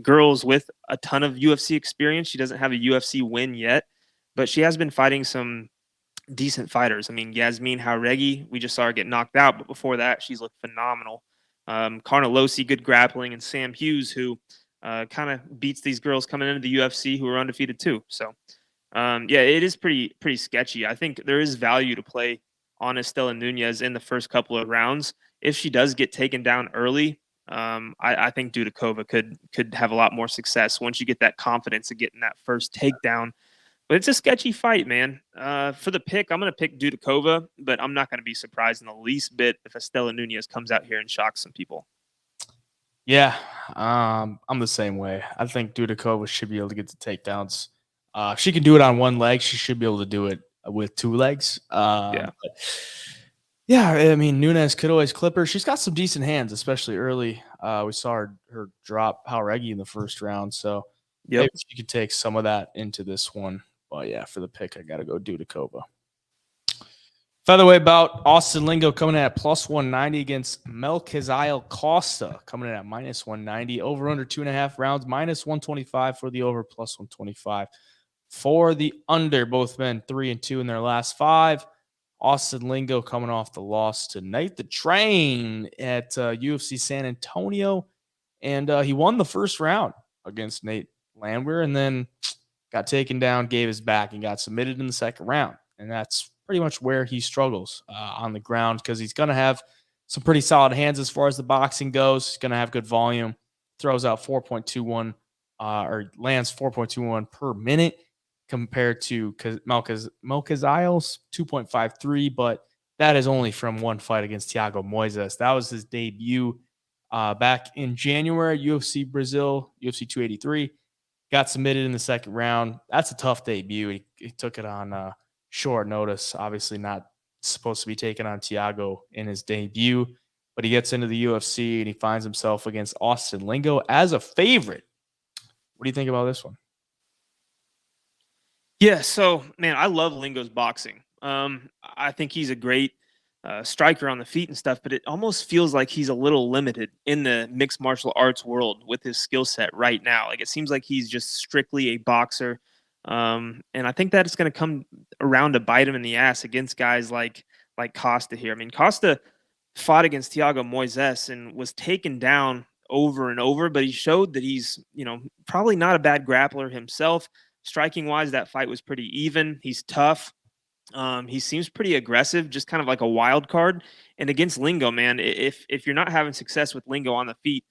girls with a ton of UFC experience. She doesn't have a UFC win yet, but she has been fighting some decent fighters. I mean, Yasmin Jauregui, we just saw her get knocked out, but before that, she's looked phenomenal. Carnelossi, good grappling, and Sam Hughes, who kind of beats these girls coming into the UFC who are undefeated too. So, it is pretty sketchy. I think there is value to play on Estela Nunes in the first couple of rounds. If she does get taken down early, I think Dudakova could have a lot more success once you get that confidence of getting that first takedown. But it's a sketchy fight, man. For the pick, I'm going to pick Dudakova, but I'm not going to be surprised in the least bit if Estela Nunes comes out here and shocks some people. Yeah, I'm the same way. I think Dudakova should be able to get the takedowns. If she can do it on one leg, she should be able to do it with two legs. Yeah, I mean, Nunes could always clip her. She's got some decent hands, especially early. We saw her drop Jauregui in the first round, so maybe she could take some of that into this one. But yeah, for the pick, I got to go Dudakova. Featherweight bout, Austin Lingo coming in at plus 190 against Melchizedek Costa, coming in at minus 190. Over under 2.5 rounds, minus 125 for the over, plus 125 for the under. Both men 3-2 in their last 5. Austin Lingo coming off the loss tonight, the train at UFC San Antonio, and he won the first round against Nate Landwehr, and then got taken down, gave his back, and got submitted in the second round. And that's pretty much where he struggles on the ground, because he's going to have some pretty solid hands as far as the boxing goes. He's going to have good volume, throws out 4.21 or lands 4.21 per minute compared to Melchizedek's 2.53, but that is only from one fight against Thiago Moises. That was his debut back in January, UFC Brazil, UFC 283. Got submitted in the second round. That's a tough debut. He took it on short notice. Obviously not supposed to be taking on Thiago in his debut, but he gets into the UFC and he finds himself against Austin Lingo as a favorite. What do you think about this one? Yeah, so, man, I love Lingo's boxing. I think he's a great striker on the feet and stuff, but it almost feels like he's a little limited in the mixed martial arts world with his skill set right now. Like, it seems like he's just strictly a boxer. And I think that it's going to come around to bite him in the ass against guys like Costa here. I mean, Costa fought against Thiago Moises and was taken down over and over, but he showed that he's, probably not a bad grappler himself. Striking wise, that fight was pretty even. He's tough. He seems pretty aggressive, just kind of like a wild card. And against Lingo, man, if you're not having success with Lingo on the feet,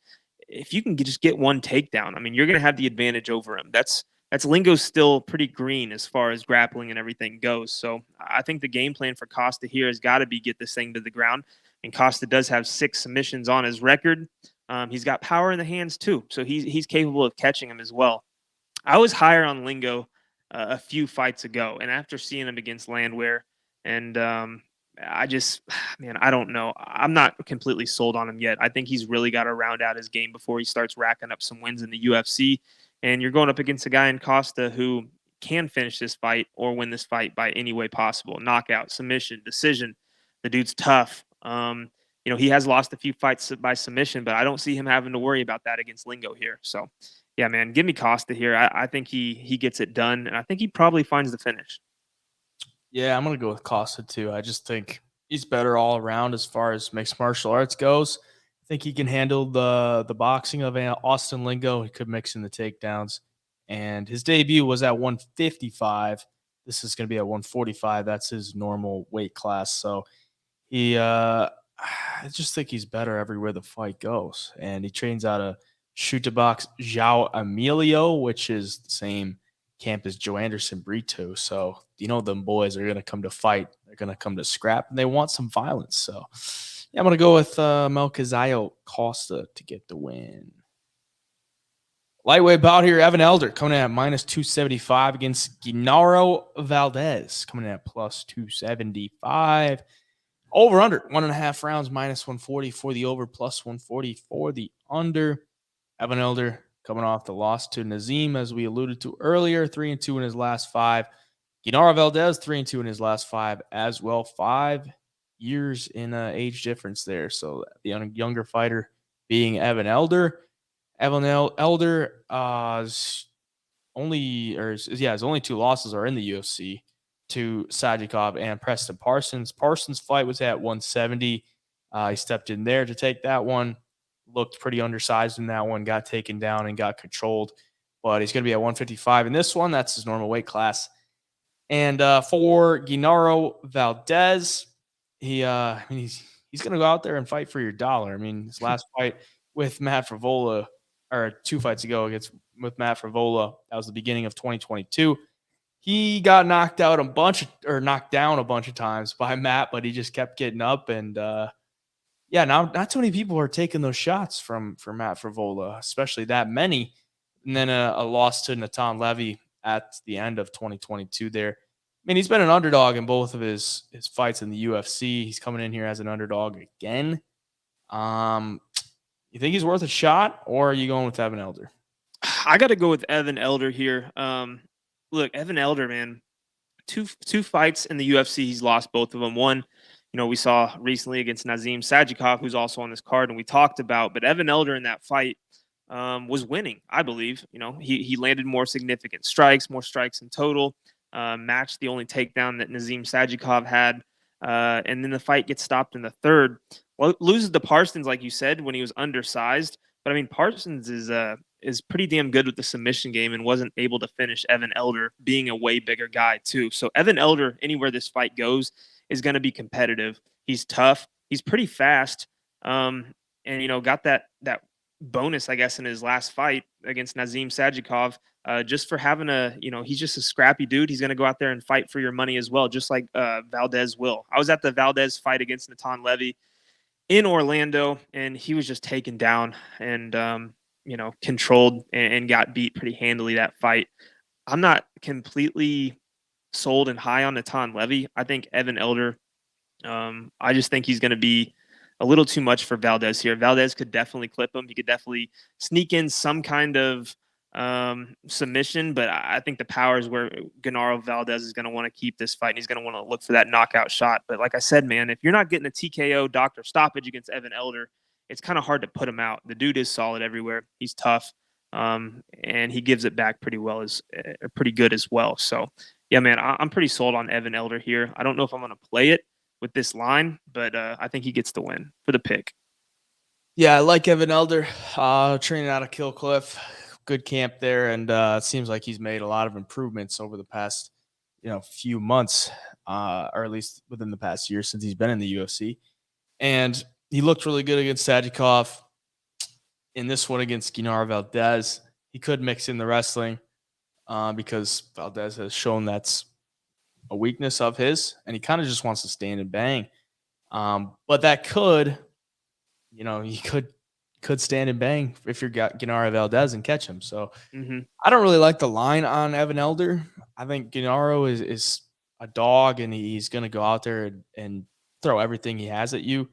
if you can just get one takedown, I mean, you're going to have the advantage over him. That's Lingo's still pretty green as far as grappling and everything goes. So I think the game plan for Costa here has got to be get this thing to the ground. And Costa does have 6 submissions on his record. He's got power in the hands too, so he's capable of catching him as well. I was higher on Lingo a few fights ago, and after seeing him against Landwehr, and I don't know. I'm not completely sold on him yet. I think he's really got to round out his game before he starts racking up some wins in the UFC. And you're going up against a guy in Costa who can finish this fight or win this fight by any way possible. Knockout, submission, decision. The dude's tough. He has lost a few fights by submission, but I don't see him having to worry about that against Lingo here. So, yeah, man, give me Costa here. I think he gets it done, and I think he probably finds the finish. Yeah, I'm going to go with Costa too. I just think he's better all around as far as mixed martial arts goes. I think he can handle the boxing of Austin Lingo. He could mix in the takedowns. And his debut was at 155. This is going to be at 145. That's his normal weight class. So I just think he's better everywhere the fight goes. And he trains out of Shoot to Box João Emilio, which is the same camp as Joe Anderson Brito. So, them boys are going to come to fight. They're going to come to scrap, and they want some violence. So, Yeah, I'm going to go with Costa to get the win. Lightweight bout here, Evan Elder coming in at minus 275 against Genaro Valdez coming in at plus 275. Over under 1.5 rounds, minus 140 for the over, plus 140 for the under. Evan Elder coming off the loss to Nazim, as we alluded to earlier, 3-2 in his last 5. Genaro Valdez 3-2 in his last 5 as well. 5 years in age difference there. So the younger fighter being Evan Elder. Evan Elder his only 2 losses are in the UFC to Sajikov and Preston Parsons. Parsons' fight was at 170. He stepped in there to take that one. Looked pretty undersized in that one. Got taken down and got controlled. But he's going to be at 155 in this one. That's his normal weight class. And for Genaro Valdez, he's going to go out there and fight for your dollar. I mean, his last fight with Matt Frevola, or 2 fights ago with Matt Frevola, that was the beginning of 2022. He got knocked down a bunch of times by Matt, but he just kept getting up. And now not too many people are taking those shots from Matt Frevola, especially that many. And then a loss to Natan Levy at the end of 2022 there. I mean, he's been an underdog in both of his fights in the UFC. He's coming in here as an underdog again. You think he's worth a shot, or are you going with Evan Elder? I got to go with Evan Elder here. Look, Evan Elder, man, two fights in the UFC, he's lost both of them. One, we saw recently against Nazim Sajikov, who's also on this card, and we talked about. But Evan Elder in that fight was winning, I believe. He landed more significant strikes, more strikes in total, matched the only takedown that Nazim Sajikov had. And then the fight gets stopped in the third. Well, loses to Parsons, like you said, when he was undersized. But I mean, Parsons is pretty damn good with the submission game and wasn't able to finish Evan Elder, being a way bigger guy too. So Evan Elder, anywhere this fight goes, is going to be competitive. He's tough. He's pretty fast. And got that bonus, I guess, in his last fight against Nazim Sajikov, just for having he's just a scrappy dude. He's going to go out there and fight for your money as well, just like Valdez will. I was at the Valdez fight against Natan Levy in Orlando, and he was just taken down and, controlled and got beat pretty handily that fight. I'm not completely sold and high on Natan Levy. I think Evan Elder, I just think he's going to be a little too much for Valdez here. Valdez could definitely clip him. He could definitely sneak in some kind of submission, but I think the power is where Genaro Valdez is going to want to keep this fight, and he's going to want to look for that knockout shot. But like I said, man, if you're not getting a TKO doctor stoppage against Evan Elder, it's kind of hard to put him out. The dude is solid everywhere. He's tough, and he gives it back pretty good as well. So, yeah, man, I'm pretty sold on Evan Elder here. I don't know if I'm going to play it with this line, but I think he gets the win for the pick. Yeah, I like Evan Elder, training out of Kill Cliff. Good camp there, and it seems like he's made a lot of improvements over the past, few months, or at least within the past year since he's been in the UFC. And he looked really good against Sajikov. In this one against Genaro Valdez, he could mix in the wrestling because Valdez has shown that's a weakness of his, and he kind of just wants to stand and bang. But that could, he could stand and bang if you're Genaro Valdez and catch him. So I don't really like the line on Evan Elder. I think Genaro is a dog, and he's going to go out there and throw everything he has at you.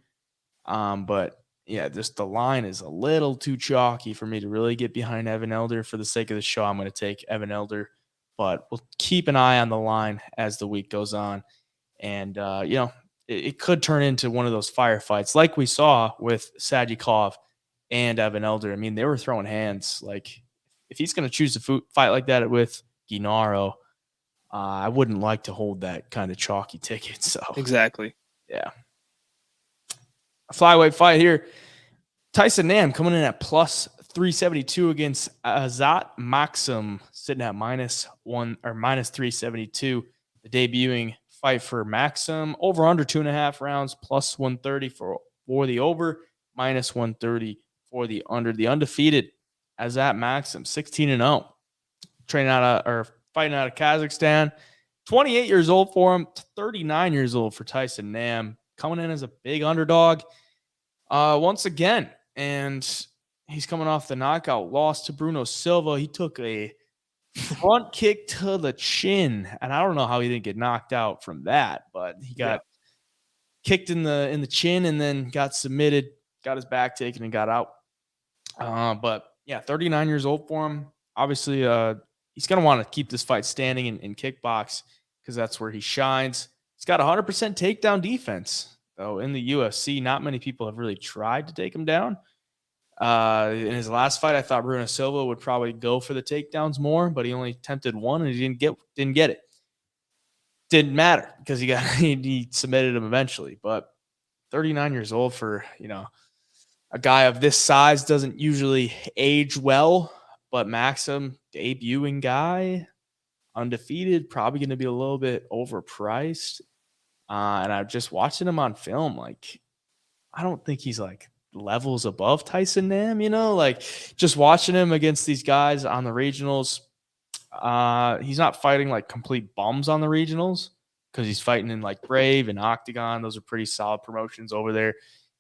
But yeah, just the line is a little too chalky for me to really get behind Evan Elder. For the sake of the show, I'm going to take Evan Elder, but we'll keep an eye on the line as the week goes on. And, it could turn into one of those firefights like we saw with Sajikov and Evan Elder. I mean, they were throwing hands. Like, if he's going to choose to fight like that with Genaro, I wouldn't like to hold that kind of chalky ticket. So exactly. Yeah. A flyweight fight here. Tyson Nam coming in at plus 372 against Azat Maksum, sitting at minus 372. The debuting fight for Maksum. Over under 2.5 rounds, plus 130 for the over, minus 130 for the under. The undefeated Azat Maksum, 16-0. Fighting out of Kazakhstan. 28 years old for him, 39 years old for Tyson Nam. Coming in as a big underdog. once again. And he's coming off the knockout loss to Bueno Silva. He took a front kick to the chin, and I don't know how he didn't get knocked out from that, but he got kicked in the chin and then got submitted, got his back taken, and got out. But yeah, 39 years old for him. Obviously, he's going to want to keep this fight standing in kickbox because that's where he shines. He's got 100% takedown defense, though. In the UFC, not many people have really tried to take him down. In his last fight, I thought Bueno Silva would probably go for the takedowns more, but he only attempted one and he didn't get it. Didn't matter because he submitted him eventually. But 39 years old for, a guy of this size doesn't usually age well, but Maksum, debuting guy, undefeated, probably going to be a little bit overpriced. And I'm just watching him on film. Like, I don't think he's like levels above Tyson Nam, just watching him against these guys on the regionals. He's not fighting like complete bums on the regionals because he's fighting in like Brave and Octagon. Those are pretty solid promotions over there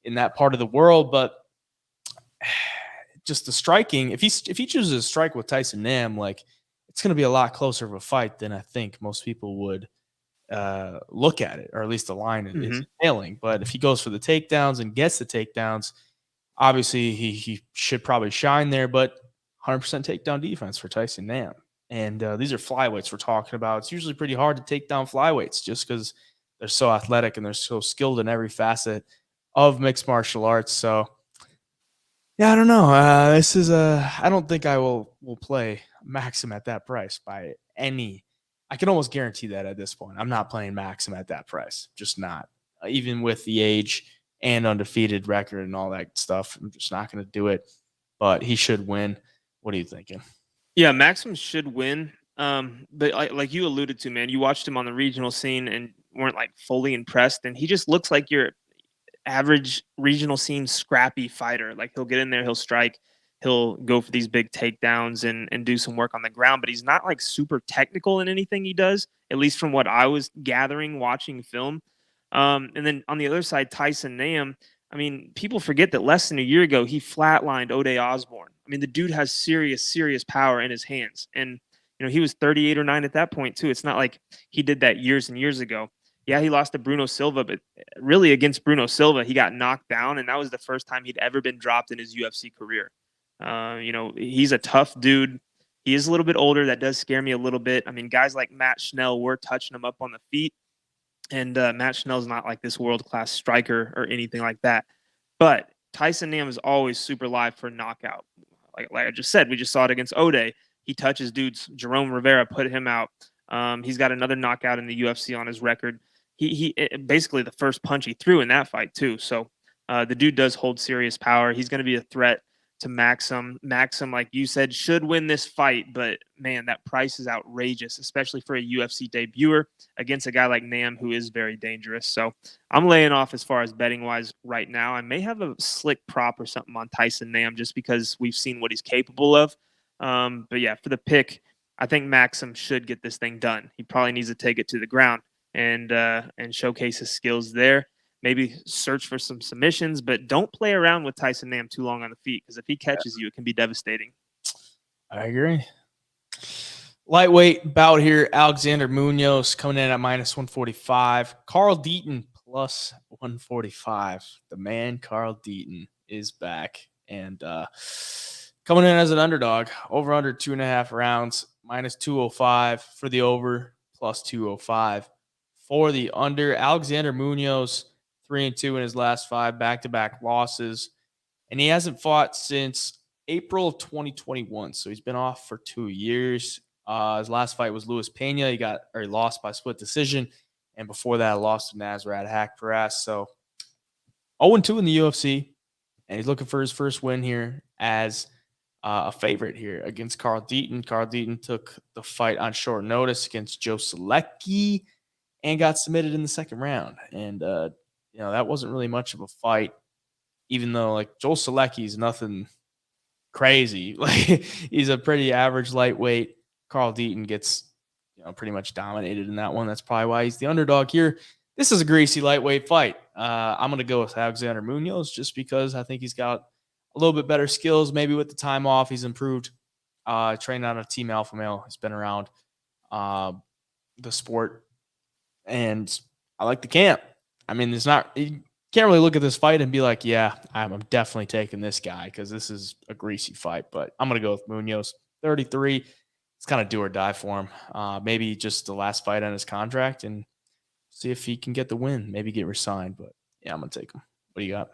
in that part of the world. But just the striking, if he chooses to strike with Tyson Nam, like it's going to be a lot closer of a fight than I think most people would look at it, or at least the line is failing. But if he goes for the takedowns and gets the takedowns, obviously he should probably shine there. But 100% takedown defense for Tyson Nam. And these are flyweights we're talking about. It's usually pretty hard to take down flyweights just because they're so athletic and they're so skilled in every facet of mixed martial arts. So, yeah, I don't know. I don't think I will play Maksum at that price by any. I can almost guarantee that at this point. I'm not playing Maksum at that price. Just not. Even with the age and undefeated record and all that stuff, I'm just not going to do it. But he should win. What are you thinking? Yeah, Maksum should win. But like you alluded to, man, you watched him on the regional scene and weren't like fully impressed. And he just looks like your average regional scene scrappy fighter. Like he'll get in there, he'll strike, he'll go for these big takedowns and do some work on the ground. But he's not like super technical in anything he does, at least from what I was gathering watching film. And then on the other side, Tyson Nam. I mean, people forget that less than a year ago, he flatlined Ode Osborne. I mean, the dude has serious power in his hands. And, he was 38 or 9 at that point, too. It's not like he did that years and years ago. Yeah, he lost to Bueno Silva, but really against Bueno Silva, he got knocked down, and that was the first time he'd ever been dropped in his UFC career. He's a tough dude. He is a little bit older. That does scare me a little bit. I mean, guys like Matt Schnell were touching him up on the feet. And Matt Schnell's not like this world-class striker or anything like that. But Tyson Nam is always super live for knockout. Like I just said, we just saw it against Ode. He touches dudes. Jerome Rivera put him out. He's got another knockout in the UFC on his record. He basically the first punch he threw in that fight too. So the dude does hold serious power. He's going to be a threat to Maksum. Maksum, like you said, should win this fight, but man, that price is outrageous, especially for a UFC debuter against a guy like Nam, who is very dangerous. So I'm laying off as far as betting wise right now. I may have a slick prop or something on Tyson Nam just because we've seen what he's capable of. But yeah, for the pick, I think Maksum should get this thing done. He probably needs to take it to the ground and showcase his skills there. Maybe search for some submissions, but don't play around with Tyson Nam too long on the feet because if he catches you, it can be devastating. I agree. Lightweight bout here. Alexander Munoz coming in at -145. Carl Deaton plus 145. The man Carl Deaton is back and coming in as an underdog. Over under 2.5 rounds. -205 for the over. +205 for the under. Alexander Munoz 3-2 in his last 5 back-to-back losses. And he hasn't fought since April of 2021. So he's been off for 2 years. His last fight was Luis Pena. He lost by split decision. And before that, lost to Nasrat Perez. So 0-2 in the UFC. And he's looking for his first win here as a favorite here against Carl Deaton. Carl Deaton took the fight on short notice against Joe Selecki and got submitted in the second round. And, that wasn't really much of a fight, even though like Joel Selecki is nothing crazy. Like he's a pretty average lightweight. Carl Deaton gets, pretty much dominated in that one. That's probably why he's the underdog here. This is a greasy lightweight fight. I'm going to go with Alexander Munoz just because I think he's got a little bit better skills. Maybe with the time off, he's improved. Trained on a Team Alpha Male. He's been around the sport, and I like the camp. I mean, it's not you can't really look at this fight and be like, yeah, I'm definitely taking this guy because this is a greasy fight. But I'm going to go with Munoz, 33. It's kind of do or die for him. Maybe just the last fight on his contract and see if he can get the win, maybe get resigned. But yeah, I'm going to take him. What do you got?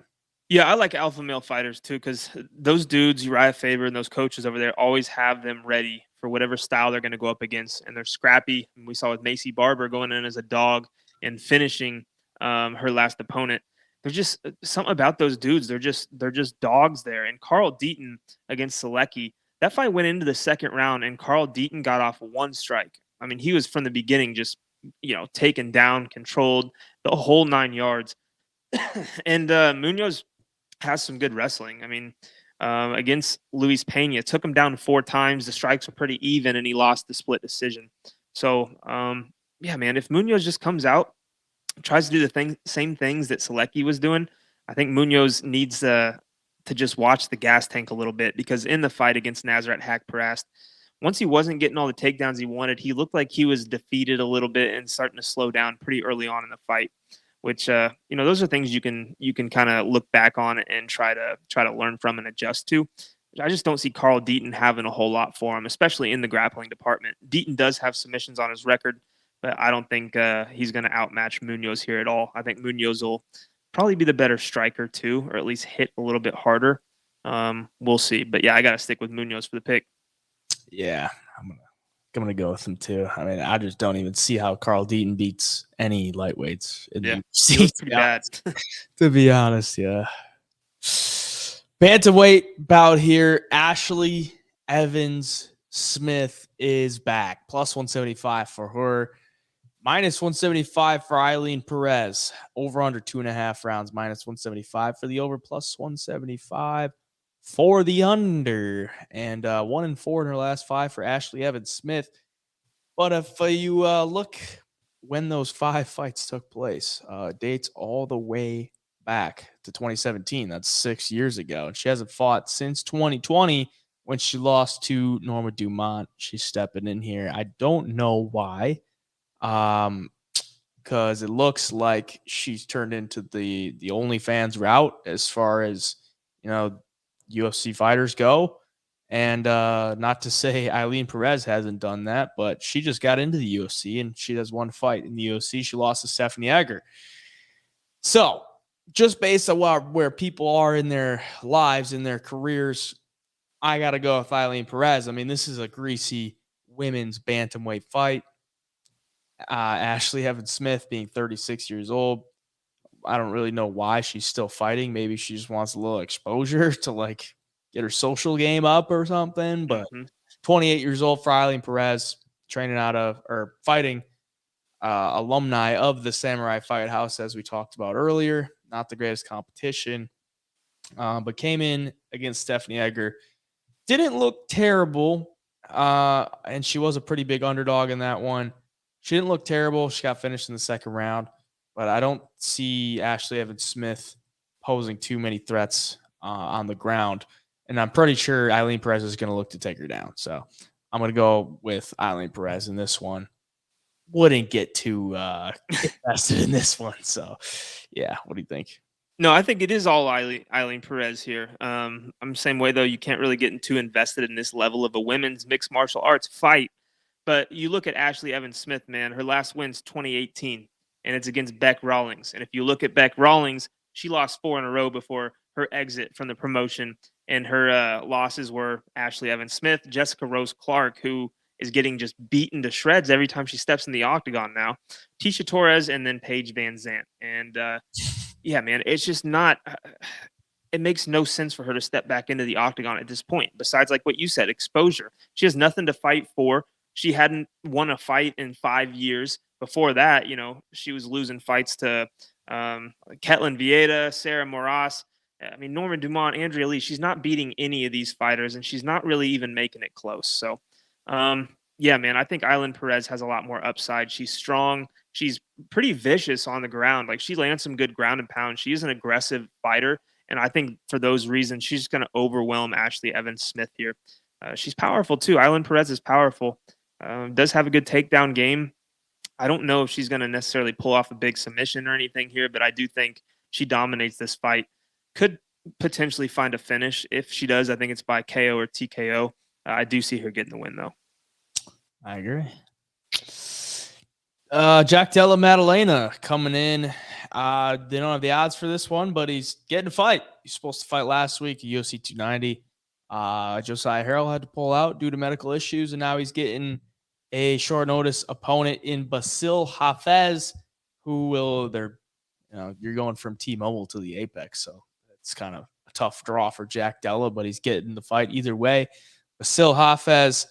Yeah, I like alpha male fighters too, because those dudes, Uriah Faber and those coaches over there, always have them ready for whatever style they're going to go up against, and they're scrappy. And we saw with Macy Barber going in as a dog and finishing her last opponent. There's just something about those dudes. They're just dogs there. And Carl Deaton against Selecki, that fight went into the second round, and Carl Deaton got off one strike. I mean, he was from the beginning just taken down, controlled the whole 9 yards. And Munoz has some good wrestling. I mean, against Luis Pena, took him down 4 times. The strikes were pretty even, and he lost the split decision. So, yeah, man, if Munoz just comes out, tries to do the same things that Selecki was doing, I think Munoz needs to just watch the gas tank a little bit, because in the fight against Nasrat Haqparast, once he wasn't getting all the takedowns he wanted, he looked like he was defeated a little bit and starting to slow down pretty early on in the fight. Which those are things you can kind of look back on and try to learn from and adjust to. I just don't see Carl Deaton having a whole lot for him, especially in the grappling department. Deaton does have submissions on his record, but I don't think he's going to outmatch Munoz here at all. I think Munoz will probably be the better striker too, or at least hit a little bit harder. We'll see, but yeah, I got to stick with Munoz for the pick. Yeah, I'm gonna go with him too. I mean, I just don't even see how Carl Deaton beats any lightweights in the UFC. He was pretty bad. To be honest, yeah. Bantamweight bout here. Ashley Evans Smith is back. Plus 175 for her. Minus 175 for Eileen Perez. Over under 2.5 rounds. Minus 175 for the over. Plus 175 for the under. And 1-4 in her last 5 for Ashley Evans Smith. But if you look when those 5 fights took place, dates all the way back to 2017. That's 6 years ago. And she hasn't fought since 2020 when she lost to Norma Dumont. She's stepping in here. I don't know why. Because it looks like she's turned into the OnlyFans route as far as, UFC fighters go. And not to say Eileen Perez hasn't done that, but she just got into the UFC and she has one fight in the UFC. She lost to Stephanie Egger. So just based on where people are in their lives, in their careers, I got to go with Eileen Perez. I mean, this is a greasy women's bantamweight fight. Ashley Evans Smith being 36 years old. I don't really know why she's still fighting. Maybe she just wants a little exposure to get her social game up or something. But 28 years old for Eileen Perez, training out of or fighting alumni of the Samurai Fight House, as we talked about earlier. Not the greatest competition, but came in against Stephanie Egger. Didn't look terrible, and she was a pretty big underdog in that one. She didn't look terrible. She got finished in the second round, but I don't see Ashley Evans Smith posing too many threats on the ground. And I'm pretty sure Eileen Perez is going to look to take her down. So I'm going to go with Eileen Perez in this one. Wouldn't get too invested in this one. So, yeah, what do you think? No, I think it is all Eileen Perez here. I'm the same way, though. You can't really get too invested in this level of a women's mixed martial arts fight. But you look at Ashley Evans Smith, man, her last win's 2018, and it's against Beck Rawlings. And if you look at Beck Rawlings, she lost 4 in a row before her exit from the promotion. And her losses were Ashley Evans Smith, Jessica Rose Clark, who is getting just beaten to shreds every time she steps in the octagon now, Tisha Torres, and then Paige Van Zandt. And, yeah, man, it's just not it makes no sense for her to step back into the octagon at this point, besides, like what you said, exposure. She has nothing to fight for. She hadn't won a fight in 5 years. Before that, she was losing fights to Ketlin Vieira, Sarah Moras. I mean, Norma Dumont, Andrea Lee. She's not beating any of these fighters, and she's not really even making it close. So, Yeah, man, I think Island Perez has a lot more upside. She's strong. She's pretty vicious on the ground. Like, she lands some good ground and pound. She is an aggressive fighter, and I think for those reasons, she's going to overwhelm Ashley Evans Smith here. She's powerful too. Island Perez is powerful. Does have a good takedown game. I don't know if she's going to necessarily pull off a big submission or anything here, but I do think she dominates this fight. Could potentially find a finish. If she does, I think it's by KO or TKO. I do see her getting the win, though. I agree. Jack Della Maddalena coming in. They don't have the odds for this one, but he's getting a fight. He's supposed to fight last week at UFC 290. Josiah Harrell had to pull out due to medical issues, and now he's getting a short notice opponent in Basil Hafez, you're going from T-Mobile to the Apex, so it's kind of a tough draw for Jack Della, but he's getting the fight either way. Basil Hafez,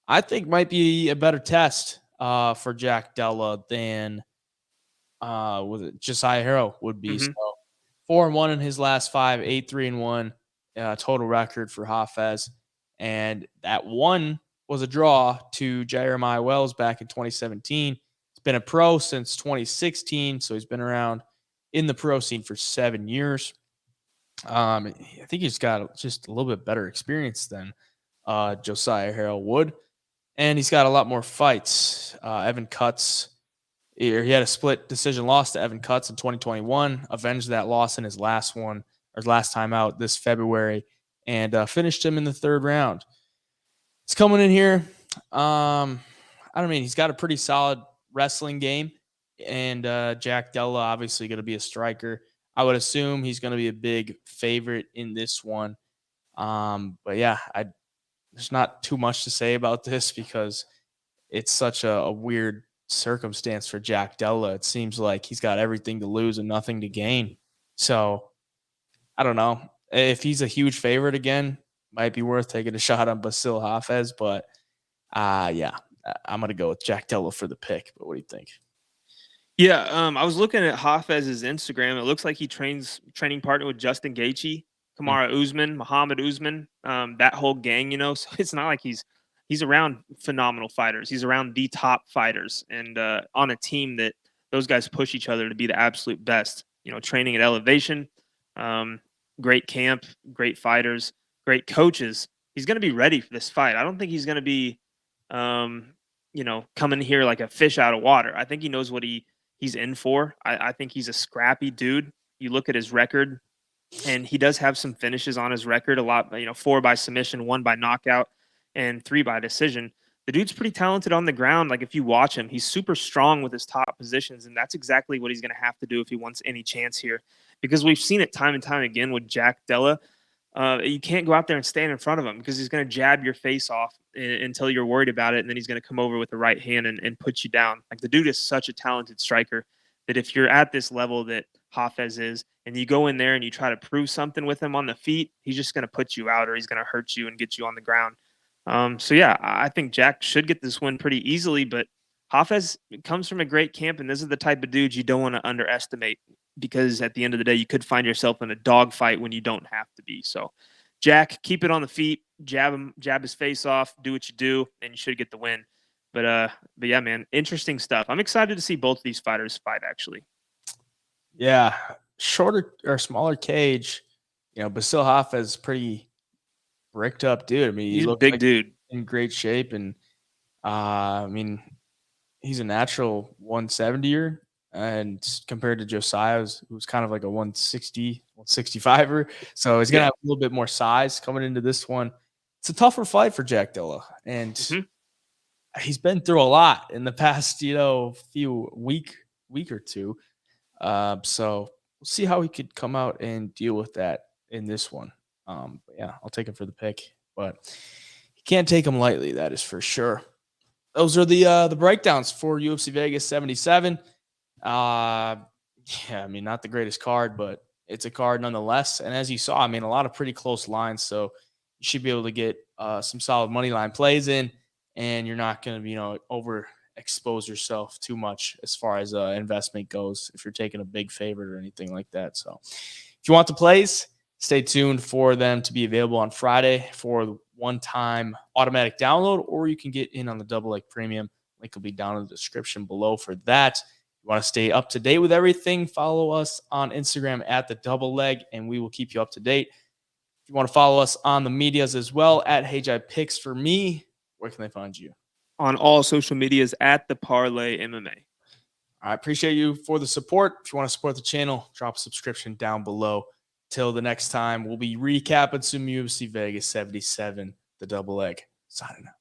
I think, might be a better test for Jack Della than Josiah Harrell would be. Mm-hmm. So 4-1 in his last 5, 8-3-1 total record for Hafez, and that one was a draw to Jeremiah Wells back in 2017. He's been a pro since 2016, so he's been around in the pro scene for 7 years. I think he's got just a little bit better experience than Josiah Harrell would, and he's got a lot more fights. Evan Cutts, he had a split decision loss to Evan Cutts in 2021, avenged that loss in his last time out this February, and finished him in the 3rd round. He's coming in here. He's got a pretty solid wrestling game, and Jack Della obviously going to be a striker. I would assume he's going to be a big favorite in this one. But yeah, there's not too much to say about this because it's such a weird circumstance for Jack Della. It seems like he's got everything to lose and nothing to gain. So I don't know if he's a huge favorite again. Might be worth taking a shot on Basil Hafez, but I'm going to go with Jack Della for the pick. But what do you think? Yeah, I was looking at Hafez's Instagram. It looks like he training partner with Justin Gaethje, Kamaru Usman, Muhammad Usman, that whole gang, So it's not like he's around phenomenal fighters. He's around the top fighters, and on a team that those guys push each other to be the absolute best. Training at elevation, great camp, great fighters, great coaches. He's going to be ready for this fight. I don't think he's going to be, coming here like a fish out of water. I think he knows what he's in for. I think he's a scrappy dude. You look at his record, and he does have some finishes on his record. A lot, 4 by submission, 1 by knockout, and 3 by decision. The dude's pretty talented on the ground. Like, if you watch him, he's super strong with his top positions, and that's exactly what he's going to have to do if he wants any chance here. Because we've seen it time and time again with Jack Della. You can't go out there and stand in front of him because he's going to jab your face off until you're worried about it, and then he's going to come over with the right hand and put you down. Like, the dude is such a talented striker that if you're at this level that Hafez is, and you go in there and you try to prove something with him on the feet, he's just going to put you out, or he's going to hurt you and get you on the ground. I think Jack should get this win pretty easily, but Hafez comes from a great camp, and this is the type of dude you don't want to underestimate, because at the end of the day, you could find yourself in a dogfight when you don't have to be. So, Jack, keep it on the feet, jab his face off, do what you do, and you should get the win. But yeah, man, interesting stuff. I'm excited to see both of these fighters fight, actually. Yeah, shorter or smaller cage. Basil Hafez is pretty bricked up dude. I mean, he's a big dude in great shape, and he's a natural 170er, and compared to Josiah, who's kind of like a 160, 165er. So he's going to have a little bit more size coming into this one. It's a tougher fight for Jack Della, and he's been through a lot in the past, few week or two. So we'll see how he could come out and deal with that in this one. I'll take him for the pick, but you can't take him lightly. That is for sure. Those are the breakdowns for UFC Vegas 77. Not the greatest card, but it's a card nonetheless. And as you saw, a lot of pretty close lines. So you should be able to get some solid money line plays in, and you're not going to, overexpose yourself too much as far as investment goes if you're taking a big favorite or anything like that. So if you want the plays, Stay tuned for them to be available on Friday for the one-time automatic download, or you can get in on the double leg premium. Link will be down in the description below for that. If you want to stay up to date with everything, follow us on Instagram at the double leg, and we will keep you up to date. If you want to follow us on the medias as well, at HeyJaiPicks for me, where can they find you? On all social medias at the Parlay MMA. I appreciate you for the support. If you want to support the channel, drop a subscription down below. Till the next time, we'll be recapping some UFC Vegas 77, the double leg. Signing out.